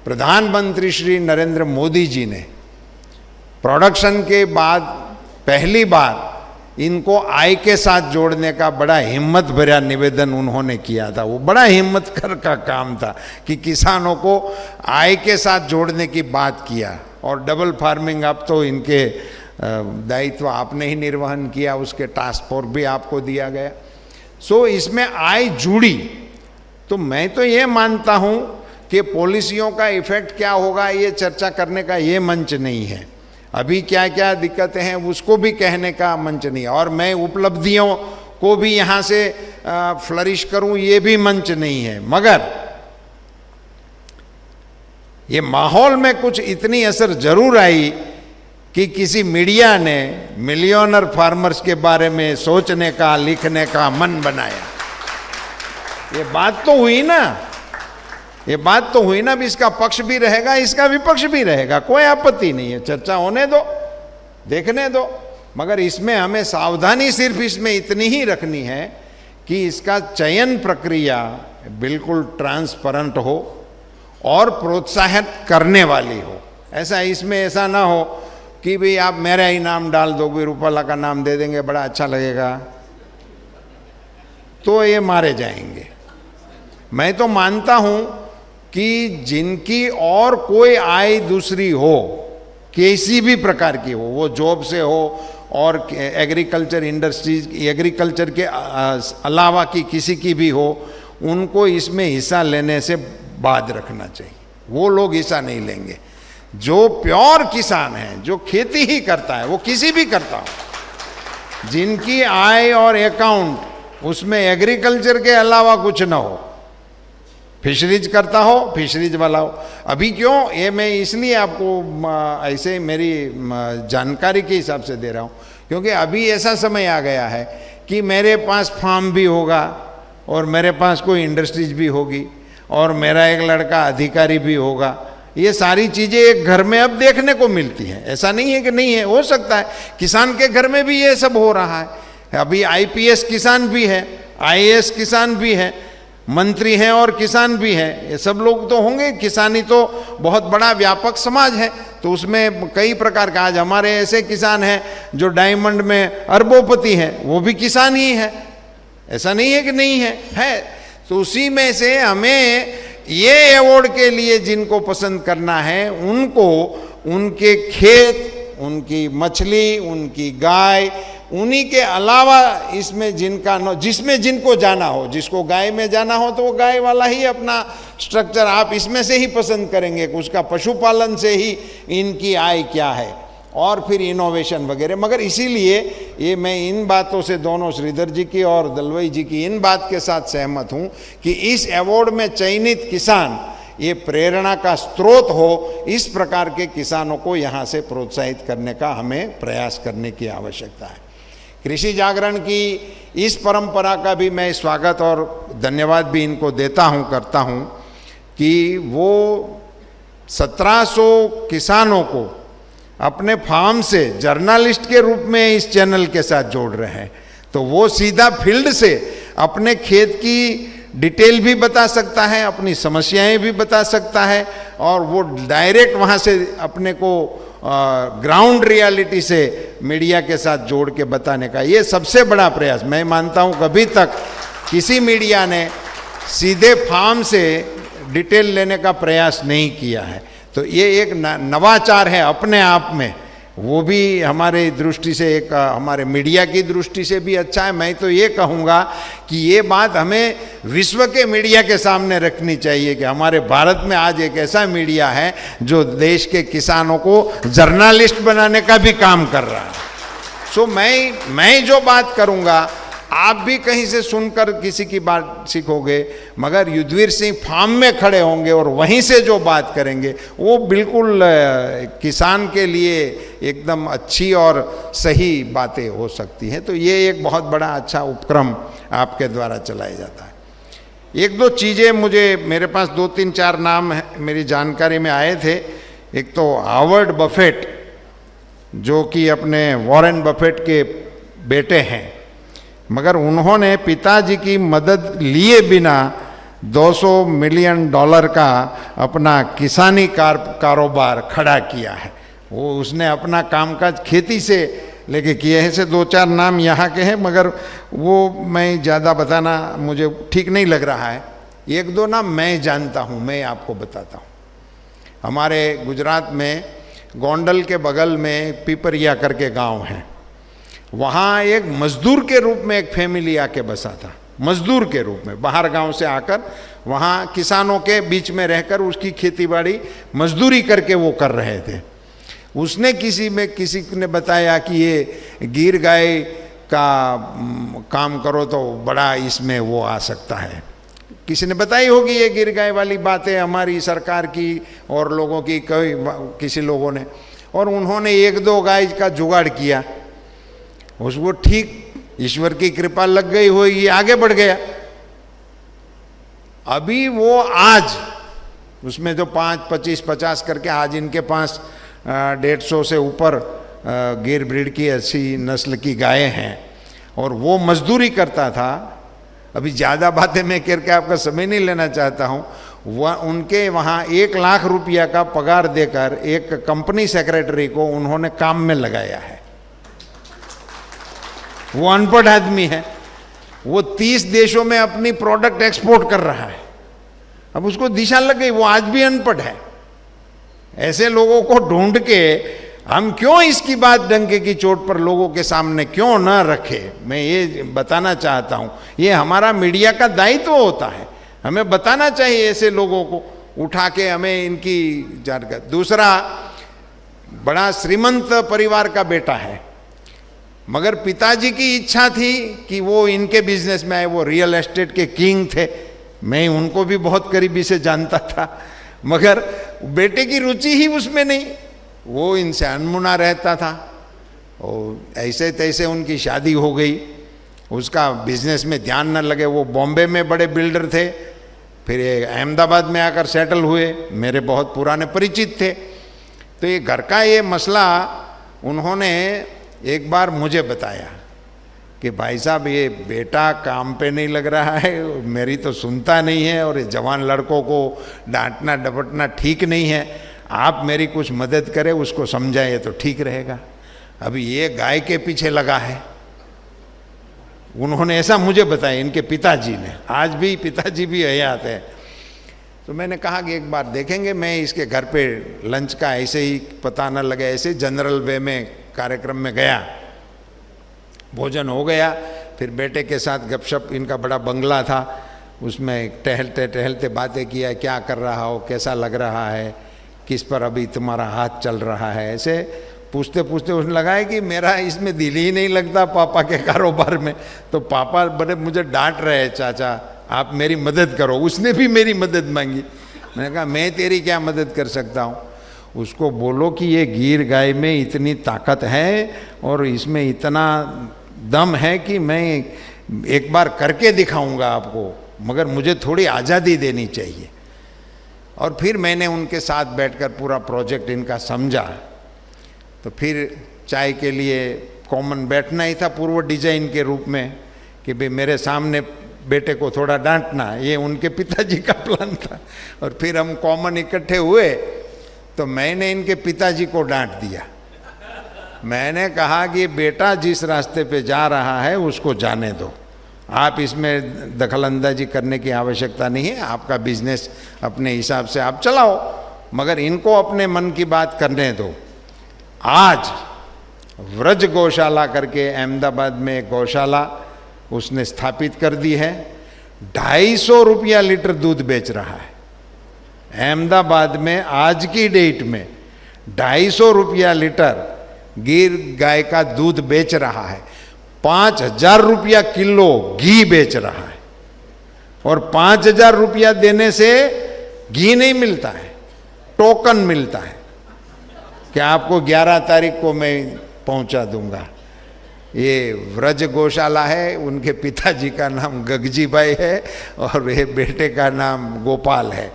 प्रधानमंत्री श्री नरेंद्र मोदी जी ने प्रोडक्शन के बाद पहली बार इनको आय के साथ जोड़ने का बड़ा हिम्मत भरा निवेदन उन्होंने किया था। वो बड़ा हिम्मत कर का काम था कि किसानों को आय के साथ जोड़ने की बात किया। और डबल फार्मिंग अब तो इनके दायित्व आपने ही निर्वहन किया, उसके टास्क फोर्स भी आपको दिया गया। सो इसमें आय जुड़ी, तो मैं तो ये मानता हूँ कि पॉलिसियों का इफेक्ट क्या होगा ये चर्चा करने का ये मंच नहीं है, अभी क्या क्या दिक्कतें हैं उसको भी कहने का मंच नहीं है, और मैं उपलब्धियों को भी यहाँ से फ्लरिश करूँ ये भी मंच नहीं है। मगर ये माहौल में कुछ इतनी असर जरूर आई कि किसी मीडिया ने मिलियनर फार्मर्स के बारे में सोचने का, लिखने का मन बनाया। ये बात तो हुई ना, ये बात तो हुई ना, भी इसका पक्ष भी रहेगा, इसका विपक्ष भी रहेगा, कोई आपत्ति नहीं है, चर्चा होने दो, देखने दो। मगर इसमें हमें सावधानी सिर्फ इसमें इतनी ही रखनी है कि इसका चयन प्रक्रिया बिल्कुल ट्रांसपेरेंट हो और प्रोत्साहित करने वाली हो। ऐसा इसमें ऐसा ना हो कि भाई आप मेरा ही नाम डाल दोगे, रूपाला का नाम दे देंगे, बड़ा अच्छा लगेगा, तो ये मारे जाएंगे। मैं तो मानता हूं कि जिनकी और कोई आय दूसरी हो, किसी भी प्रकार की हो, वो जॉब से हो और एग्रीकल्चर इंडस्ट्रीज, एग्रीकल्चर के अलावा की किसी की भी हो, उनको इसमें हिस्सा लेने से बाध रखना चाहिए। वो लोग हिस्सा नहीं लेंगे। जो प्योर किसान है, जो खेती ही करता है, वो किसी भी करता हो, जिनकी आय और अकाउंट उसमें एग्रीकल्चर के अलावा कुछ ना हो, फिशरीज करता हो, फिशरीज वाला हो। अभी क्यों ये मैं इसलिए आपको ऐसे मेरी जानकारी के हिसाब से दे रहा हूँ, क्योंकि अभी ऐसा समय आ गया है कि मेरे पास फार्म भी होगा और मेरे पास कोई इंडस्ट्रीज भी होगी और मेरा एक लड़का अधिकारी भी होगा। ये सारी चीज़ें एक घर में अब देखने को मिलती हैं, ऐसा नहीं है कि नहीं है, हो सकता है किसान के घर में भी ये सब हो रहा है। अभी आईपीएस किसान भी है, आईएएस किसान भी है, मंत्री हैं और किसान भी हैं, ये सब लोग तो होंगे। किसानी तो बहुत बड़ा व्यापक समाज है, तो उसमें कई प्रकार का, आज हमारे ऐसे किसान हैं जो डायमंड में अरबोपति हैं, वो भी किसान ही है, ऐसा नहीं है कि नहीं है। तो उसी में से हमें ये अवार्ड के लिए जिनको पसंद करना है, उनको उनके खेत, उनकी मछली, उनकी गाय, उन्हीं के अलावा इसमें जिसमें जिनको जाना हो, जिसको गाय में जाना हो तो वो गाय वाला ही अपना स्ट्रक्चर आप इसमें से ही पसंद करेंगे, उसका पशुपालन से ही इनकी आय क्या है, और फिर इनोवेशन वगैरह। मगर इसीलिए ये मैं इन बातों से दोनों श्रीधर जी की और दलवई जी की इन बात के साथ सहमत हूँ कि इस अवार्ड में चयनित किसान ये प्रेरणा का स्रोत हो। इस प्रकार के किसानों को यहाँ से प्रोत्साहित करने का हमें प्रयास करने की आवश्यकता है। कृषि जागरण की इस परंपरा का भी मैं स्वागत और धन्यवाद भी इनको देता हूँ, करता हूँ कि वो 1700 किसानों को अपने फार्म से जर्नलिस्ट के रूप में इस चैनल के साथ जोड़ रहे हैं। तो वो सीधा फील्ड से अपने खेत की डिटेल भी बता सकता है, अपनी समस्याएं भी बता सकता है, और वो डायरेक्ट वहाँ से अपने को ग्राउंड रियलिटी से मीडिया के साथ जोड़ के बताने का ये सबसे बड़ा प्रयास मैं मानता हूँ। कभी तक किसी मीडिया ने सीधे फार्म से डिटेल लेने का प्रयास नहीं किया है। तो ये एक नवाचार है अपने आप में, वो भी हमारे दृष्टि से एक हमारे मीडिया की दृष्टि से भी अच्छा है। मैं तो ये कहूँगा कि ये बात हमें विश्व के मीडिया के सामने रखनी चाहिए कि हमारे भारत में आज एक ऐसा मीडिया है जो देश के किसानों को जर्नलिस्ट बनाने का भी काम कर रहा है। सो मैं जो बात करूँगा आप भी कहीं से सुनकर किसी की बात सीखोगे, मगर युद्धवीर सिंह फार्म में खड़े होंगे और वहीं से जो बात करेंगे वो बिल्कुल किसान के लिए एकदम अच्छी और सही बातें हो सकती हैं। तो ये एक बहुत बड़ा अच्छा उपक्रम आपके द्वारा चलाया जाता है। एक दो चीज़ें मेरे पास 2-3-4 नाम मेरी जानकारी में आए थे। एक तो हावर्ड बफेट जो कि अपने वॉरेन बफेट के बेटे हैं, मगर उन्होंने पिताजी की मदद लिए बिना $200 मिलियन का अपना किसानी कारोबार खड़ा किया है। वो उसने अपना कामकाज खेती से लेके किए हैं। से 2-4 नाम यहाँ के हैं, मगर वो मैं ज़्यादा बताना मुझे ठीक नहीं लग रहा है। 1-2 नाम मैं जानता हूँ, मैं आपको बताता हूँ। हमारे गुजरात में गोंडल के बगल में पिपरिया करके गांव है, वहाँ एक मजदूर के रूप में एक फैमिली आके बसा था। मजदूर के रूप में बाहर गांव से आकर वहाँ किसानों के बीच में रहकर उसकी खेतीबाड़ी मजदूरी करके वो कर रहे थे। उसने किसी ने बताया कि ये गिर गाय का काम करो तो बड़ा इसमें वो आ सकता है। किसी ने बताई होगी ये गिर गाय वाली बातें हमारी सरकार की और लोगों की, किसी लोगों ने, और उन्होंने 1-2 गाय का जुगाड़ किया, उसको ठीक ईश्वर की कृपा लग गई हो, ये आगे बढ़ गया। अभी वो आज उसमें जो 5, 25, 50 करके आज इनके पास 150 से ऊपर गिर ब्रीड की अच्छी नस्ल की गायें हैं और वो मजदूरी करता था। अभी ज़्यादा बातें मैं करके आपका समय नहीं लेना चाहता हूँ। वह उनके वहाँ 1 लाख रुपया का पगार देकर एक कंपनी सेक्रेटरी को उन्होंने काम में लगाया है। वो अनपढ़ आदमी है, वो 30 देशों में अपनी प्रोडक्ट एक्सपोर्ट कर रहा है। अब उसको दिशा लग गई, वो आज भी अनपढ़ है। ऐसे लोगों को ढूंढ के हम क्यों इसकी बात डंके की चोट पर लोगों के सामने क्यों न रखे, मैं ये बताना चाहता हूँ। ये हमारा मीडिया का दायित्व होता है, हमें बताना चाहिए ऐसे लोगों को उठा के, हमें इनकी जानकारी। दूसरा, बड़ा श्रीमंत परिवार का बेटा है, मगर पिताजी की इच्छा थी कि वो इनके बिजनेस में आए। वो रियल एस्टेट के किंग थे, मैं उनको भी बहुत करीबी से जानता था, मगर बेटे की रुचि ही उसमें नहीं, वो इनसे अनमुना रहता था। और ऐसे तैसे उनकी शादी हो गई, उसका बिजनेस में ध्यान न लगे। वो बॉम्बे में बड़े बिल्डर थे, फिर ये अहमदाबाद में आकर सेटल हुए, मेरे बहुत पुराने परिचित थे। तो ये घर का ये मसला उन्होंने एक बार मुझे बताया कि भाई साहब ये बेटा काम पे नहीं लग रहा है, मेरी तो सुनता नहीं है, और ये जवान लड़कों को डांटना डपटना ठीक नहीं है, आप मेरी कुछ मदद करें, उसको समझाइए तो ठीक रहेगा। अभी ये गाय के पीछे लगा है, उन्होंने ऐसा मुझे बताया, इनके पिताजी ने। आज भी पिताजी भी हयात है। तो मैंने कहा कि एक बार देखेंगे, मैं इसके घर पे लंच का ऐसे ही पता न लगे, ऐसे जनरल वे में कार्यक्रम में गया, भोजन हो गया, फिर बेटे के साथ गपशप, इनका बड़ा बंगला था, उसमें टहलते टहलते बातें किया, क्या कर रहा हो, कैसा लग रहा है, किस पर अभी तुम्हारा हाथ चल रहा है, ऐसे पूछते पूछते उसने लगाया कि मेरा इसमें दिल ही नहीं लगता पापा के कारोबार में। तो पापा बड़े मुझे डांट रहे हैं, चाचा आप मेरी मदद करो। उसने भी मेरी मदद मांगी। मैंने कहा मैं तेरी क्या मदद कर सकता हूँ, उसको बोलो कि ये गिर गाय में इतनी ताकत है और इसमें इतना दम है कि मैं एक बार करके दिखाऊंगा आपको, मगर मुझे थोड़ी आज़ादी देनी चाहिए। और फिर मैंने उनके साथ बैठकर पूरा प्रोजेक्ट इनका समझा। तो फिर चाय के लिए कॉमन बैठना ही था पूर्व डिजाइन के रूप में कि भाई मेरे सामने बेटे को थोड़ा डांटना, ये उनके पिताजी का प्लान था। और फिर हम कॉमन इकट्ठे हुए तो मैंने इनके पिताजी को डांट दिया। मैंने कहा कि बेटा जिस रास्ते पे जा रहा है उसको जाने दो, आप इसमें दखलंदाजी करने की आवश्यकता नहीं है, आपका बिजनेस अपने हिसाब से आप चलाओ, मगर इनको अपने मन की बात करने दो। आज व्रज गौशाला करके अहमदाबाद में एक गौशाला उसने स्थापित कर दी है, 250 रुपया लीटर दूध बेच रहा है। अहमदाबाद में आज की डेट में 250 रुपया लीटर गिर गाय का दूध बेच रहा है, 5000 रुपया किलो घी बेच रहा है। और 5000 रुपया देने से घी नहीं मिलता है, टोकन मिलता है कि आपको 11 तारीख को मैं पहुंचा दूंगा। ये व्रज गौशाला है, उनके पिताजी का नाम गगजी भाई है और ये बेटे का नाम गोपाल है।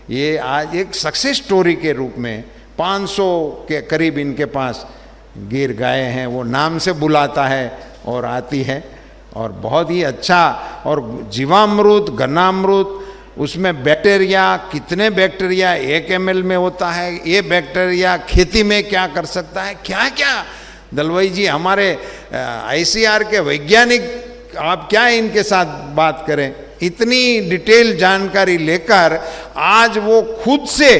ये आज एक सक्सेस स्टोरी के रूप में 500 के करीब इनके पास गिर गाय हैं, वो नाम से बुलाता है और आती है, और बहुत ही अच्छा। और जीवामृत, घनामृत, उसमें बैक्टीरिया, कितने बैक्टीरिया 1 ml में होता है, ये बैक्टीरिया खेती में क्या कर सकता है, क्या क्या। दलवाई जी हमारे ICR के वैज्ञानिक, आप क्या इनके साथ बात करें, इतनी डिटेल जानकारी लेकर आज वो खुद से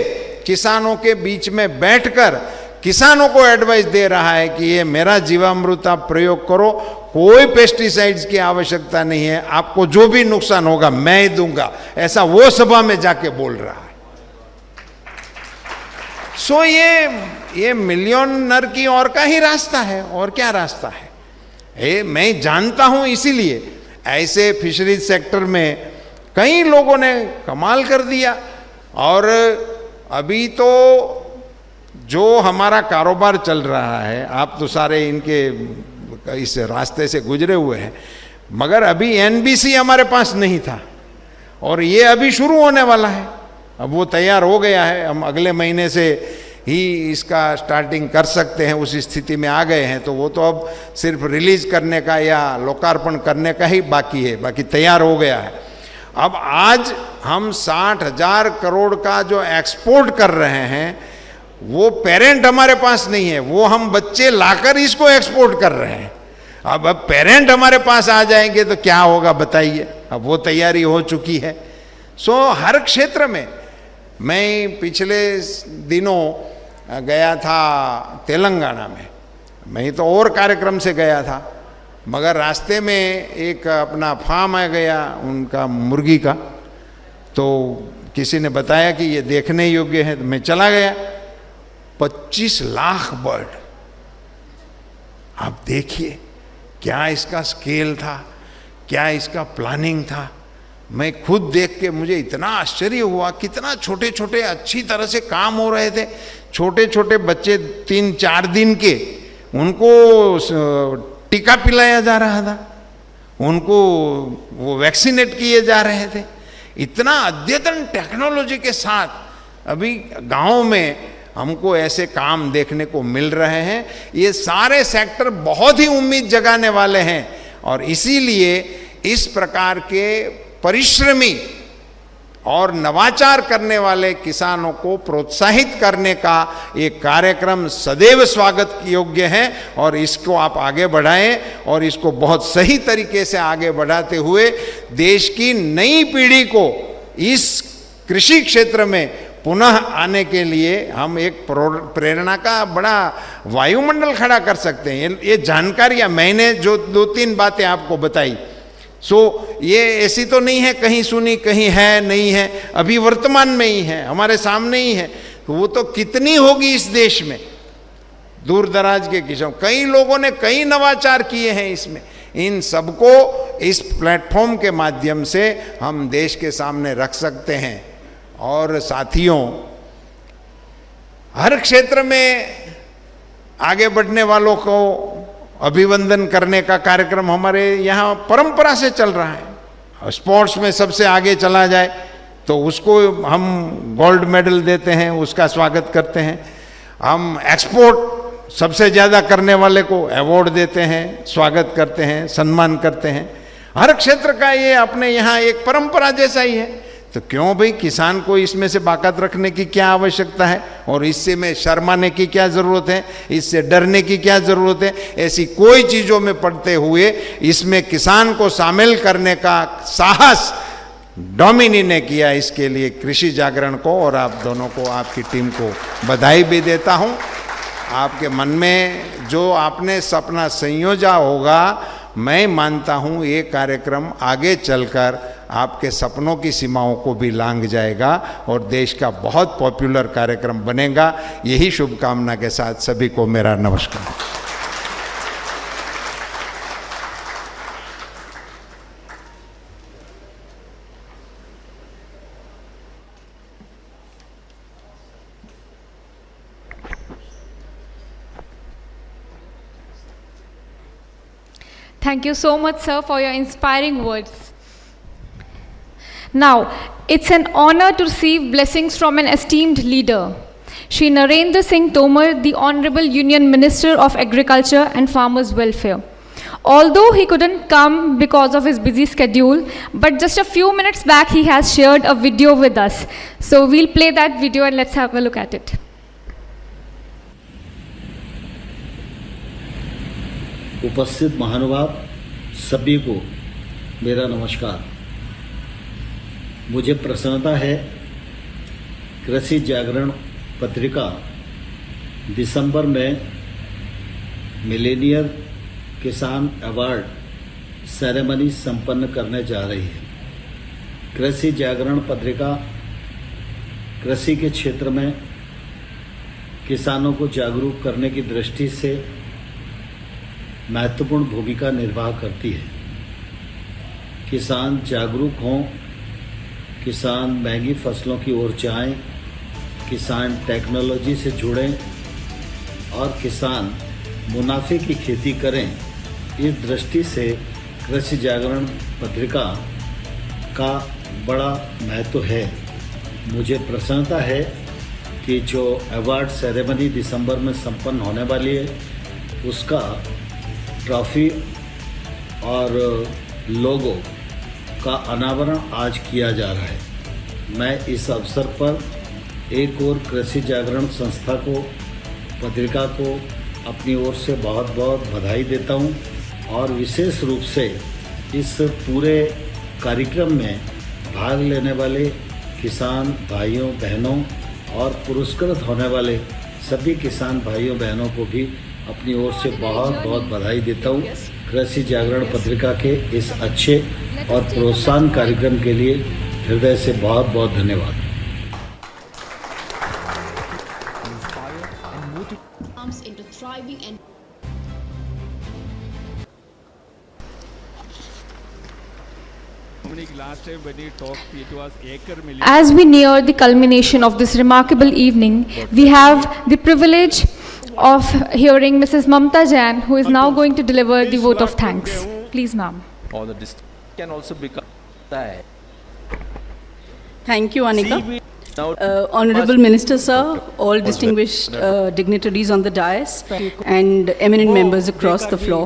किसानों के बीच में बैठकर किसानों को एडवाइस दे रहा है कि ये मेरा जीवामृत आप प्रयोग करो, कोई पेस्टिसाइड्स की आवश्यकता नहीं है, आपको जो भी नुकसान होगा मैं ही दूंगा, ऐसा वो सभा में जाके बोल रहा है। सो ये मिलियनर की और का ही रास्ता है, और क्या रास्ता है। मैं जानता हूं, इसीलिए ऐसे फिशरीज सेक्टर में कई लोगों ने कमाल कर दिया। और अभी तो जो हमारा कारोबार चल रहा है, आप तो सारे इनके इस रास्ते से गुजरे हुए हैं, मगर अभी एनबीसी हमारे पास नहीं था और ये अभी शुरू होने वाला है। अब वो तैयार हो गया है, हम अगले महीने से ही इसका स्टार्टिंग कर सकते हैं, उस स्थिति में आ गए हैं। तो वो तो अब सिर्फ रिलीज करने का या लोकार्पण करने का ही बाकी है, बाकी तैयार हो गया है। अब आज हम 60,000 करोड़ का जो एक्सपोर्ट कर रहे हैं, वो पेरेंट हमारे पास नहीं है, वो हम बच्चे लाकर इसको एक्सपोर्ट कर रहे हैं। अब पेरेंट हमारे पास आ जाएंगे तो क्या होगा बताइए। अब वो तैयारी हो चुकी है। सो हर क्षेत्र में, मैं पिछले दिनों गया था तेलंगाना में, मैं तो और कार्यक्रम से गया था, मगर रास्ते में एक अपना फार्म आ गया उनका मुर्गी का, तो किसी ने बताया कि ये देखने योग्य है, तो मैं चला गया। 25 लाख बर्ड, आप देखिए क्या इसका स्केल था, क्या इसका प्लानिंग था। मैं खुद देख के मुझे इतना आश्चर्य हुआ, कितना छोटे छोटे अच्छी तरह से काम हो रहे थे। छोटे छोटे बच्चे 3-4 दिन के, उनको टीका पिलाया जा रहा था, उनको वो वैक्सीनेट किए जा रहे थे। इतना अद्यतन टेक्नोलॉजी के साथ अभी गाँव में हमको ऐसे काम देखने को मिल रहे हैं। ये सारे सेक्टर बहुत ही उम्मीद जगाने वाले हैं और इसीलिए इस प्रकार के परिश्रमी और नवाचार करने वाले किसानों को प्रोत्साहित करने का एक कार्यक्रम सदैव स्वागत योग्य है और इसको आप आगे बढ़ाएं और इसको बहुत सही तरीके से आगे बढ़ाते हुए देश की नई पीढ़ी को इस कृषि क्षेत्र में पुनः आने के लिए हम एक प्रेरणा का बड़ा वायुमंडल खड़ा कर सकते हैं। ये जानकारियाँ मैंने जो 2-3 बातें आपको बताई, सो ये ऐसी तो नहीं है कहीं सुनी कहीं है नहीं है, अभी वर्तमान में ही है, हमारे सामने ही है। तो वो तो कितनी होगी इस देश में, दूर दराज के किसान, कई लोगों ने कई नवाचार किए हैं इसमें। इन सबको इस प्लेटफॉर्म के माध्यम से हम देश के सामने रख सकते हैं। और साथियों, हर क्षेत्र में आगे बढ़ने वालों को अभिवंदन करने का कार्यक्रम हमारे यहाँ परंपरा से चल रहा है। स्पोर्ट्स में सबसे आगे चला जाए तो उसको हम गोल्ड मेडल देते हैं, उसका स्वागत करते हैं। हम एक्सपोर्ट सबसे ज़्यादा करने वाले को अवार्ड देते हैं, स्वागत करते हैं, सम्मान करते हैं। हर क्षेत्र का ये अपने यहाँ एक परंपरा जैसा ही है। तो क्यों भाई किसान को इसमें से बाकात रखने की क्या आवश्यकता है और इससे में शर्माने की क्या ज़रूरत है, इससे डरने की क्या ज़रूरत है। ऐसी कोई चीज़ों में पड़ते हुए इसमें किसान को शामिल करने का साहस डोमिनी ने किया। इसके लिए कृषि जागरण को और आप दोनों को, आपकी टीम को बधाई भी देता हूँ। आपके मन में जो आपने सपना संयोजा होगा, मैं मानता हूँ ये कार्यक्रम आगे चलकर आपके सपनों की सीमाओं को भी लांघ जाएगा और देश का बहुत पॉपुलर कार्यक्रम बनेगा। यही शुभकामना के साथ सभी को मेरा नमस्कार। Thank you so much, sir, for your inspiring words. Now, it's an honor to receive blessings from an esteemed leader, Shri Narendra Singh Tomar, the Honorable Union Minister of Agriculture and Farmers' Welfare. Although he couldn't come because of his busy schedule, but just a few minutes back he has shared a video with us. So we'll play that video and let's have a look at it. उपस्थित महानुभाव सभी को मेरा नमस्कार। मुझे प्रसन्नता है कृषि जागरण पत्रिका दिसंबर में मिलेनियर किसान अवार्ड सेरेमनी संपन्न करने जा रही है। कृषि जागरण पत्रिका कृषि के क्षेत्र में किसानों को जागरूक करने की दृष्टि से महत्वपूर्ण भूमिका निर्वाह करती है। किसान जागरूक हों, किसान महंगी फसलों की ओर जाएं, किसान टेक्नोलॉजी से जुड़ें और किसान मुनाफे की खेती करें। इस दृष्टि से कृषि जागरण पत्रिका का बड़ा महत्व है। मुझे प्रसन्नता है कि जो अवार्ड सेरेमनी दिसंबर में संपन्न होने वाली है उसका ट्रॉफी और लोगो का अनावरण आज किया जा रहा है। मैं इस अवसर पर एक और कृषि जागरण संस्था को, पत्रिका को अपनी ओर से बहुत बहुत बधाई देता हूं और विशेष रूप से इस पूरे कार्यक्रम में भाग लेने वाले किसान भाइयों बहनों और पुरस्कृत होने वाले सभी किसान भाइयों बहनों को भी अपनी ओर से बहुत बहुत बधाई देता हूँ। कृषि जागरण पत्रिका के इस अच्छे और प्रोत्साहन कार्यक्रम के लिए हृदय से बहुत बहुत धन्यवाद। Into thriving and last time when he talked, it was acre million. As we near the culmination of this remarkable evening, we have the privilege of hearing Mrs. Mamta Jain, who is now going to deliver the vote of thanks. Please, ma'am. Or the district can also become. Thank you, Anika. Honorable Minister Sir, all distinguished dignitaries on the dais and eminent members across the floor.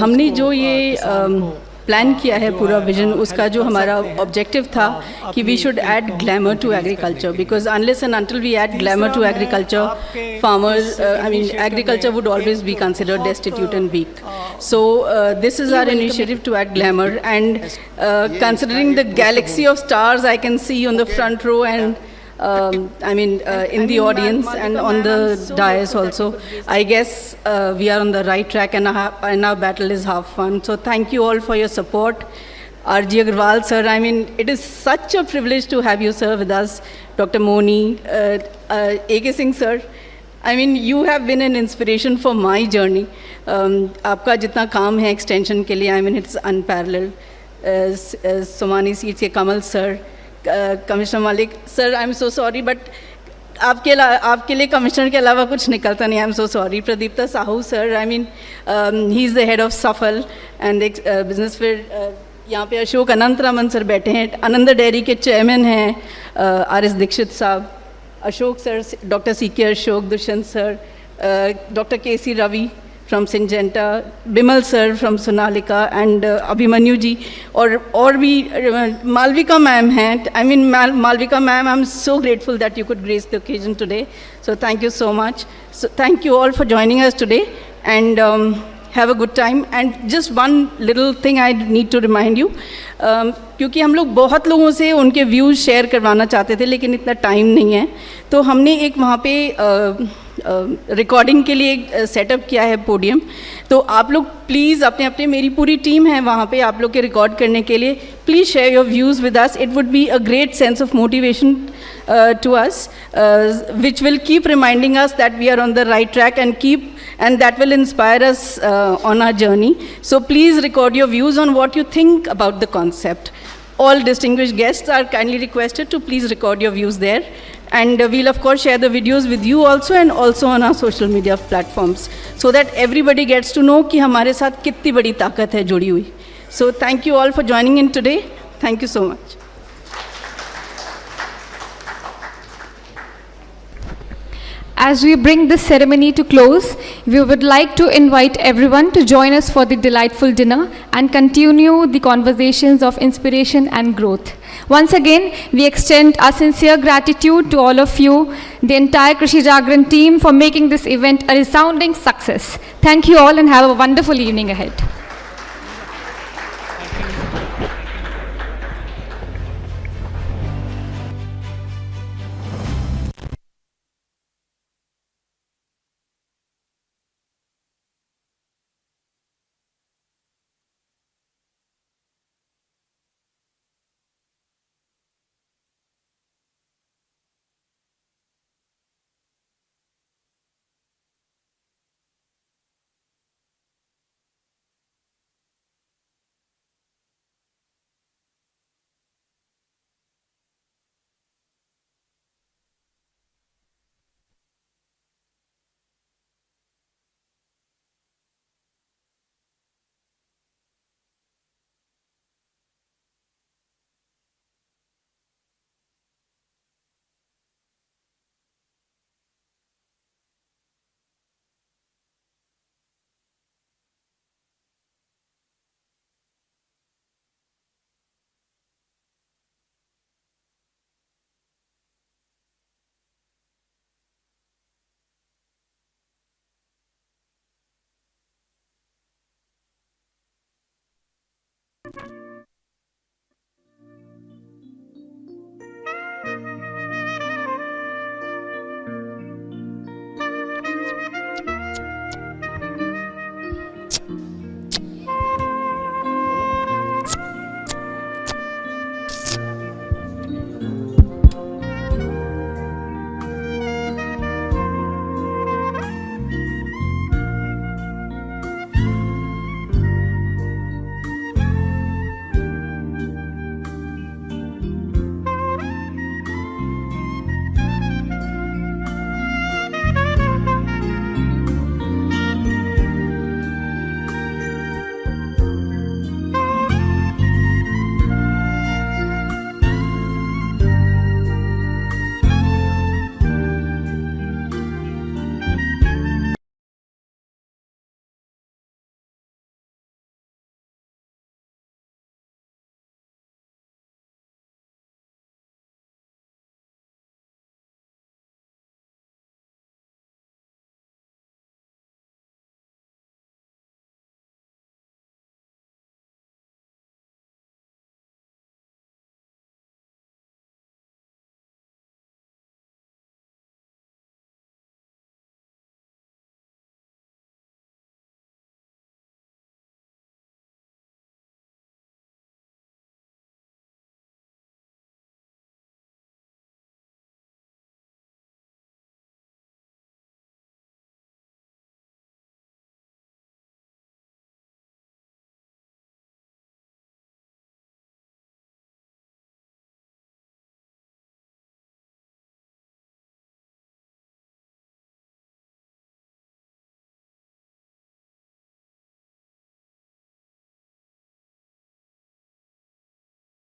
हमने जो ये plan किया है पूरा vision, उसका जो हमारा objective था कि we should add glamour to agriculture, because unless and until we add glamour to agriculture, farmers, I mean agriculture would always be considered destitute and weak. So this is our initiative to add glamour, and considering the galaxy of stars I can see on the front row and in the audience and on the dais also, I guess we are on the right track, and our battle is half won. So thank you all for your support. R.G. Agarwal sir, it is such a privilege to have you sir with us. Dr. Moni, A.K. Singh sir, you have been an inspiration for my journey. आपका जितना काम है extension के लिए, it's unparalleled. Somani seats के कमल sir, commissioner मालिक sir, I am so sorry but आपके लिए कमिश्नर के अलावा कुछ निकलता नहीं, I am so sorry. Pradipta Sahu sir, he is the head of सफल एंड बिजनेस फेयर. यहाँ पे अशोक अनंत रामन सर बैठे हैं, आनंद डेयरी के चेयरमैन हैं R.S. दीक्षित साहब, Ashok sir, doctor C.K. Ashok, Dushyant sir, doctor K.C. Ravi from Syngenta, Bimal sir from Sonalika, and Abhimanyu ji, और भी Malvika ma'am हैं. Malvika ma'am, I'm so grateful that you could grace the occasion today. So thank you so much. So thank you all for joining us today, and have a good time. And just one little thing I need to remind you, क्योंकि हम लोग बहुत लोगों से उनके views share करवाना चाहते थे, लेकिन इतना टाइम नहीं है, तो हमने एक वहाँ पे रिकॉर्डिंग के लिए सेटअप किया है पोडियम. तो आप लोग प्लीज़ अपने मेरी पूरी टीम है वहाँ पे आप लोग के रिकॉर्ड करने के लिए. Please share your views with us. It would be a great sense of motivation to us, which will keep reminding us that we are on the right track, and that will inspire us on our journey. So please record your views on what you think about the concept. All distinguished guests are kindly requested to please record your views there, and we'll of course share the videos with you also, and also on our social media platforms, so that everybody gets to know कि हमारे साथ कितनी बड़ी ताकत है जुड़ी हुई. So thank you all for joining in today. Thank you so much. As we bring this ceremony to close, we would like to invite everyone to join us for the delightful dinner and continue the conversations of inspiration and growth. Once again, we extend our sincere gratitude to all of you, the entire Krishi Jagran team, for making this event a resounding success. Thank you all and have a wonderful evening ahead. you.